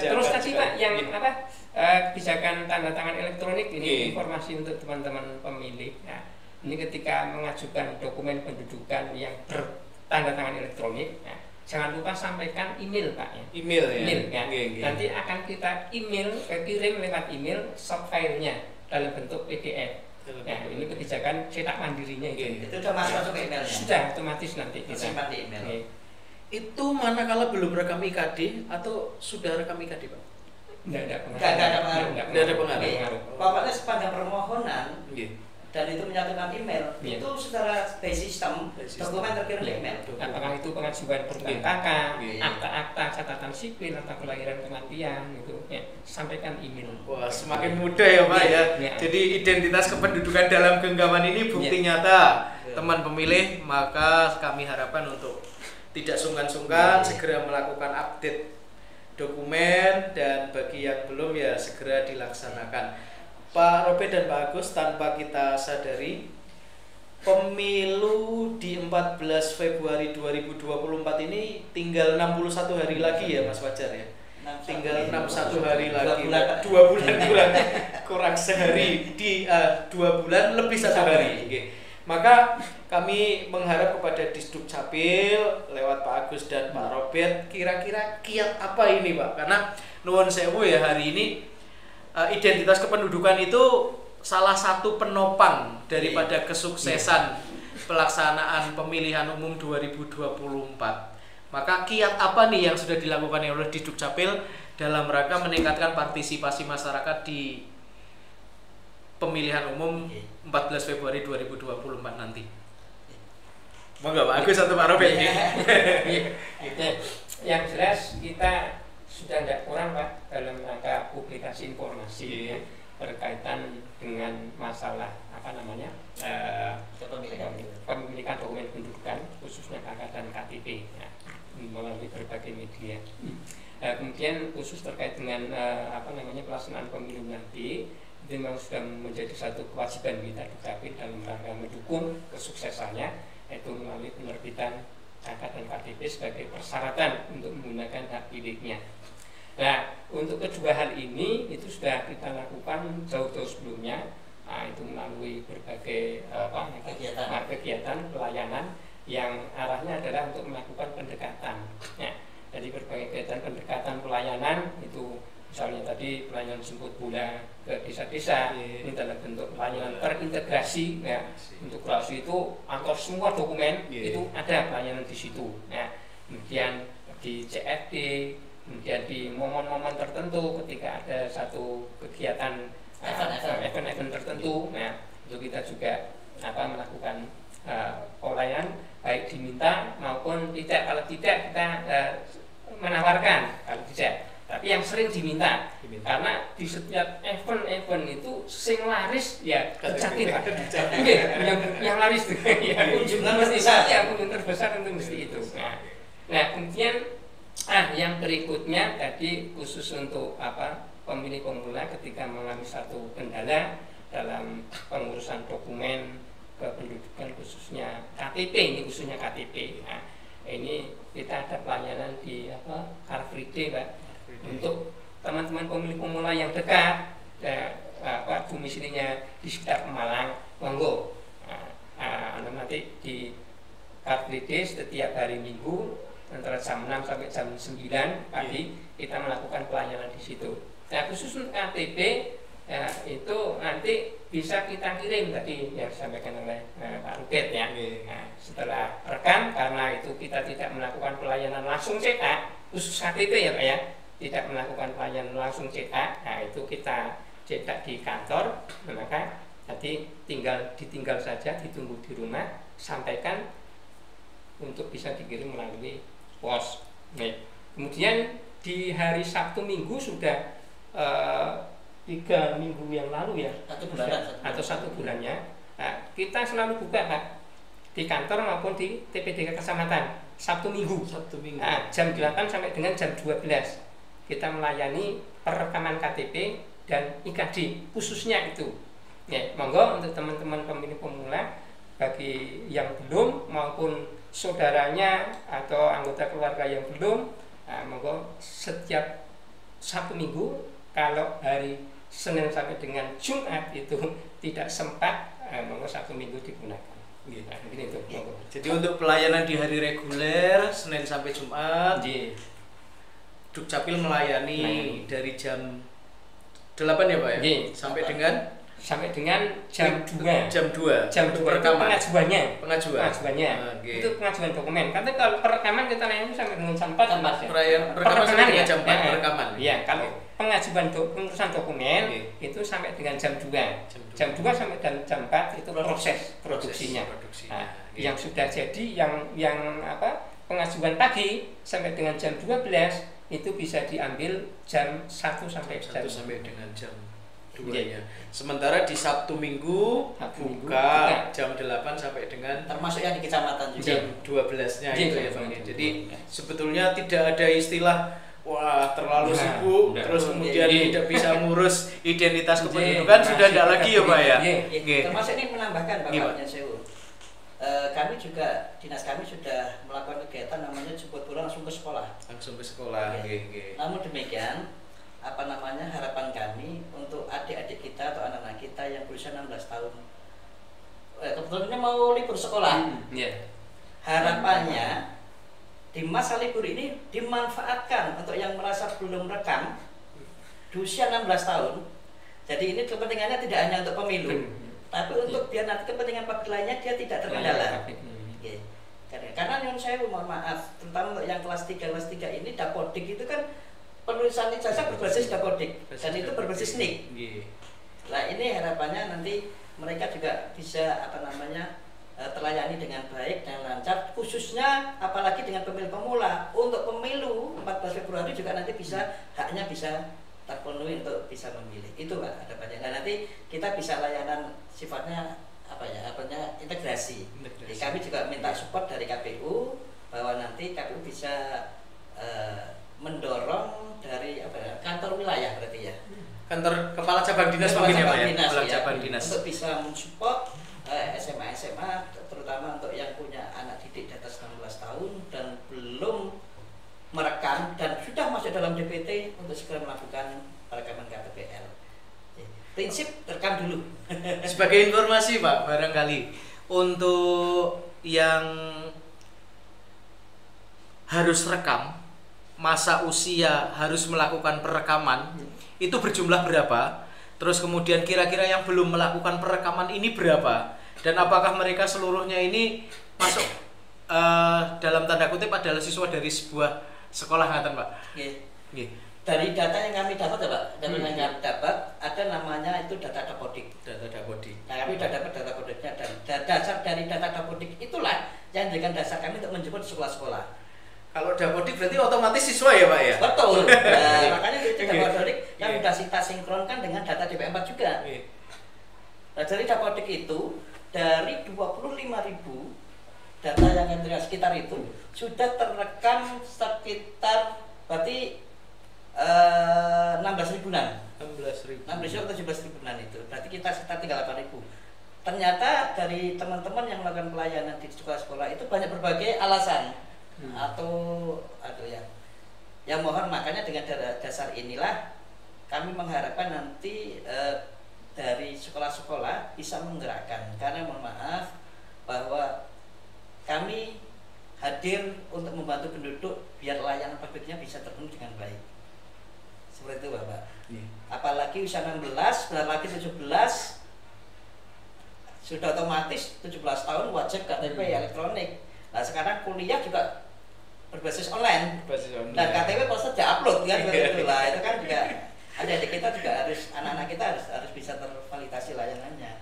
Terus tadi Pak yang kebijakan tanda tangan elektronik ini informasi untuk teman-teman pemilih. Nah, ini ketika mengajukan dokumen pendudukan yang bertanda tangan elektronik, jangan lupa sampaikan email Pak ya. Email ya. Nanti akan kita kirim lewat email soft filenya dalam bentuk PDF. Nah, ini kebijakan cetak mandirinya itu. Itu sudah masuk ke emailnya. Sudah otomatis nanti kita simpan di email. Itu manakala belum rekam IKD atau sudah rekam IKD, Pak? Tidak ada pengaruh. Tidak ada pengaruh. Pokoknya sepanjang permohonan dan itu menyatukan email, itu secara by system dokumen terkirim di email. Apakah itu pengajuan bertanggung KK, akta-akta catatan sipil atau kelahiran kematian itu sampaikan email. Wah, semakin mudah ya Pak ya. Jadi identitas kependudukan dalam genggaman ini bukti nyata teman pemilih, maka kami harapkan untuk tidak sungkan-sungkan segera melakukan update dokumen, dan bagi yang belum ya segera dilaksanakan. Pak Robert dan Pak Agus, tanpa kita sadari pemilu di 14 Februari 2024 ini tinggal 61 hari lagi ya Mas Fajar ya. Tinggal 61 hari lagi. 2 bulan kurang sehari di 2 bulan lebih 1 hari. Maka kami mengharap kepada Disduk Capil lewat Pak Agus dan Pak Robert, kira-kira kiat apa ini Pak? Karena nuwun sewu ya, hari ini identitas kependudukan itu salah satu penopang daripada kesuksesan pelaksanaan pemilihan umum 2024. Maka kiat apa nih yang sudah dilakukan oleh Disduk Capil dalam rangka meningkatkan partisipasi masyarakat di pemilihan umum 14 Februari 2024 nanti? Monggo Pak Agus atau Pak Robert? Yang jelas kita sudah tidak kurang Pak dalam rangka publikasi informasi berkaitan dengan masalah pemilikan dokumen pendudukan khususnya KK dan KTP melalui berbagai media. Kemudian khusus terkait dengan pelaksanaan pemilu nanti, itu memang sudah menjadi satu kewajiban kita di KPU dalam rangka mendukung kesuksesannya, yaitu melalui penerbitan KK dan KTP sebagai persyaratan untuk menggunakan hak pilihnya. Nah, untuk kedua hal ini itu sudah kita lakukan jauh-jauh sebelumnya, itu melalui berbagai kegiatan pelayanan yang arahnya adalah untuk melakukan pendekatan. Jadi berbagai kegiatan pendekatan pelayanan itu misalnya tadi pelayanan jemput bola ke desa-desa, ini dalam bentuk pelayanan terintegrasi. Untuk kurasi itu antar semua dokumen itu ada pelayanan di situ. Kemudian di CFD, kemudian di momen-momen tertentu ketika ada satu kegiatan event-event tertentu, itu kita juga melakukan pelayanan baik diminta maupun tidak. Kalau tidak kita menawarkan, kalau tidak. Tapi yang sering diminta. Karena di setiap event itu sing laris ya kecatin Pak. yang laris itu kunjungan mesti kunjungan terbesar itu mesti itu. Nah kemudian yang berikutnya tadi khusus untuk pemilih pemula ketika mengalami satu kendala dalam pengurusan dokumen kependudukan khususnya KTP, ini khususnya KTP. Ini kita ada pelayanan di Car Free Day Pak, untuk teman-teman pemilih pemula yang dekat, domisilinya di sekitar Pemalang, monggo nanti di Car Free Day setiap hari Minggu antara jam 6 sampai jam 9 pagi kita melakukan pelayanan di situ. Nah khusus untuk KTP itu nanti bisa kita kirim tadi yang disampaikan oleh Pak Ruket ya. Setelah rekam, karena itu kita tidak melakukan pelayanan langsung cetak, khusus KTP ya Pak ya, tidak melakukan pelayanan langsung cetak. Nah itu kita cetak di kantor, maka tadi ditinggal saja, ditunggu di rumah, sampaikan untuk bisa dikirim melalui pos. Kemudian di hari Sabtu Minggu sudah 3 minggu yang lalu ya, atau 1 bulannya, kita selalu buka Pak, di kantor maupun di TPDK Kecamatan Sabtu Minggu. Jam 8 sampai dengan jam 12 kita melayani perekaman KTP dan IKD khususnya itu. Monggo untuk teman-teman pemilih pemula, bagi yang belum maupun saudaranya atau anggota keluarga yang belum, monggo setiap Sabtu Minggu, kalau hari Senin sampai dengan Jumat itu tidak sempat, monggo Sabtu Minggu digunakan. Jadi untuk pelayanan di hari reguler Senin sampai Jumat, Dukcapil melayani dari jam 8 ya Pak ya, sampai dengan sampai dengan jam 2. Jam 2. Jam 2 itu pengajuannya. Pengajuannya. Okay. Itu pengajuan dokumen. Karena kalau perekaman kita layani sampai dengan jam 4 Mas. Perekaman sampai dengan jam 4 perekaman. Iya, kalau pengajuan pengurusan dokumen itu sampai dengan jam 2. Jam 2 sampai dan jam 4 itu proses produksinya. Nah, yang sudah jadi yang pengajuan pagi sampai dengan jam 12 itu bisa diambil jam 1 sampai dengan jam 2-nya. Sementara di Sabtu Minggu buka jam 8 sampai dengan termasuk yang di kecamatan juga jam 12-nya itu ya Bang. Jadi sebetulnya tidak ada istilah wah terlalu sibuk terus kemudian tidak bisa ngurus identitas kependudukan sudah tidak lagi ya Pak ya. Termasuk ini menambahkan Bapak Sewu. Kami juga dinas kami sudah melakukan kegiatan namanya jemput bola langsung ke sekolah. Namun demikian harapan kami untuk adik-adik kita atau anak-anak kita yang berusia 16 tahun kebetulan mau libur sekolah. Harapannya di masa libur ini dimanfaatkan untuk yang merasa belum rekam di usia 16 tahun. Jadi ini kepentingannya tidak hanya untuk pemilu, tapi untuk biar nanti kepentingan publik lainnya dia tidak terkendala. Karena yang saya mohon maaf, terutama untuk yang kelas 3 ini dapodik itu kan penulisan ijazah berbasis dapodik dan itu berbasis nik. Nah ini harapannya nanti mereka juga bisa terlayani dengan baik dan lancar, khususnya apalagi dengan pemilih pemula. Untuk pemilu 14 Februari juga nanti haknya bisa terpenuhi untuk bisa memilih. Itu Pak harapannya. Nah nanti kita bisa layanan sifatnya integrasi. Jadi kami juga minta support dari KPU bahwa nanti KPU bisa mendorong dari kantor wilayah berarti ya. Kantor kepala cabang dinas mungkin ya Pak ya. Kepala cabang dinas. Untuk bisa mensupport SMA terutama untuk yang punya anak didik di atas 16 tahun dan belum merekam dan sudah masuk dalam DPT untuk segera melakukan perekaman KTPL. Prinsip rekam dulu. Sebagai informasi Pak, barangkali untuk yang harus rekam masa usia harus melakukan perekaman itu berjumlah berapa? Terus kemudian kira-kira yang belum melakukan perekaman ini berapa? Dan apakah mereka seluruhnya ini masuk dalam tanda kutip adalah siswa dari sebuah sekolah ngaten Pak? Dari data yang kami dapat ya Pak, yang kami dapat ada namanya itu data dapodik. Nah kami sudah dapat data dapodik dan dasar dari data dapodik itulah yang menjadikan dasar kami untuk menjemput sekolah-sekolah. Kalau dapodik berarti otomatis siswa ya Pak ya? Betul. Nah, makanya itu dapodik yang sudah kita sinkronkan dengan data DP4 juga. Nah, dari dapodik itu dari 25.000 data yang kami sekitar itu sudah terekam sekitar berarti 16 ribuan. 16 atau 17 ribuan itu. Berarti kita sekitar 38.000. Ternyata dari teman-teman yang melakukan pelayanan di sekolah-sekolah itu banyak berbagai alasan. Atau ya mohon makanya dengan dasar inilah kami mengharapkan nanti dari sekolah-sekolah bisa menggerakkan, karena mohon maaf bahwa kami hadir untuk membantu penduduk biar layanan publiknya bisa terpenuhi dengan baik seperti itu Bapak. Apalagi usia 16 benar lagi 17 sudah otomatis 17 tahun wajib KTP elektronik. Nah sekarang kuliah juga berbasis online. Dan KTP pasti di-upload kan begitu lah. Itu kan juga adik-adik kita juga harus, anak-anak kita harus bisa tervalidasi layanannya.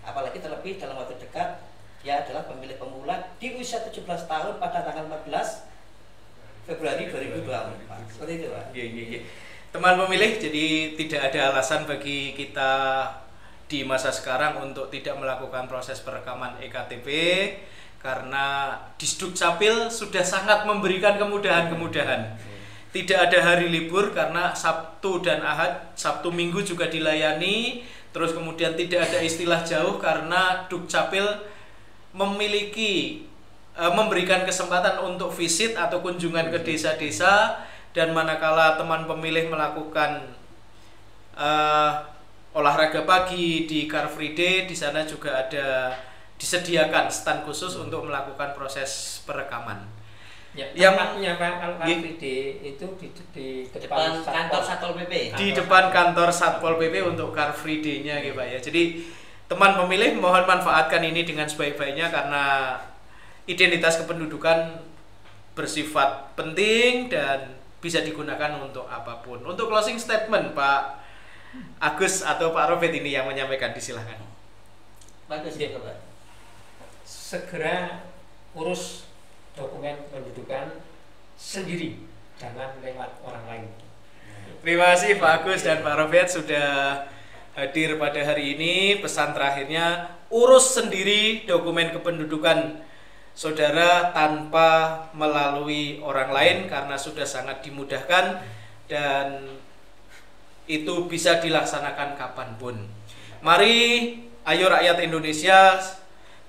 Apalagi terlebih dalam waktu dekat dia adalah pemilih pemula di usia 17 tahun pada tanggal 14 Februari 2024. Seperti itu Pak. Teman pemilih, jadi tidak ada alasan bagi kita di masa sekarang untuk tidak melakukan proses perekaman EKTP. Karena Disduk Capil sudah sangat memberikan kemudahan-kemudahan. Tidak ada hari libur karena Sabtu dan Ahad, Sabtu Minggu juga dilayani. Terus kemudian tidak ada istilah jauh karena Dukcapil memberikan kesempatan untuk visit atau kunjungan ke desa-desa. Dan manakala teman pemilih melakukan olahraga pagi di Car Free Day, di sana juga ada disediakan stand khusus untuk melakukan proses perekaman. Ya, yang tempatnya Pak kalau Car Free Day itu di depan kantor Satpol PP. Di depan kantor Satpol PP untuk Car Free Day-nya gitu Pak ya. Jadi teman pemilih mohon manfaatkan ini dengan sebaik-baiknya karena identitas kependudukan bersifat penting dan bisa digunakan untuk apapun. Untuk closing statement Pak Agus atau Pak Robert ini yang menyampaikan, disilahkan. Bagus ya Pak. Segera urus dokumen kependudukan sendiri, jangan lewat orang lain. Terima kasih Pak Agus dan Pak Robert sudah hadir pada hari ini. Pesan terakhirnya, urus sendiri dokumen kependudukan saudara tanpa melalui orang lain karena sudah sangat dimudahkan dan itu bisa dilaksanakan kapanpun. Mari, ayo rakyat Indonesia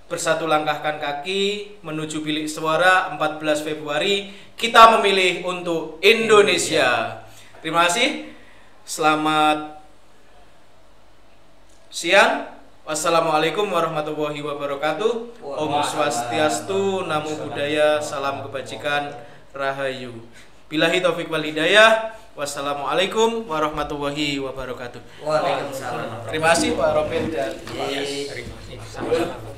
bersatu langkahkan kaki menuju bilik suara 14 Februari. Kita memilih untuk Indonesia. Terima kasih. Selamat siang. Wassalamualaikum warahmatullahi wabarakatuh. Om Swastiastu, Namo Buddhaya, salam kebajikan, Rahayu. Billahi taufik wal hidayah. Wassalamualaikum warahmatullahi wabarakatuh. Waalaikumsalam. Terima kasih Pak Robin dan Terima kasih.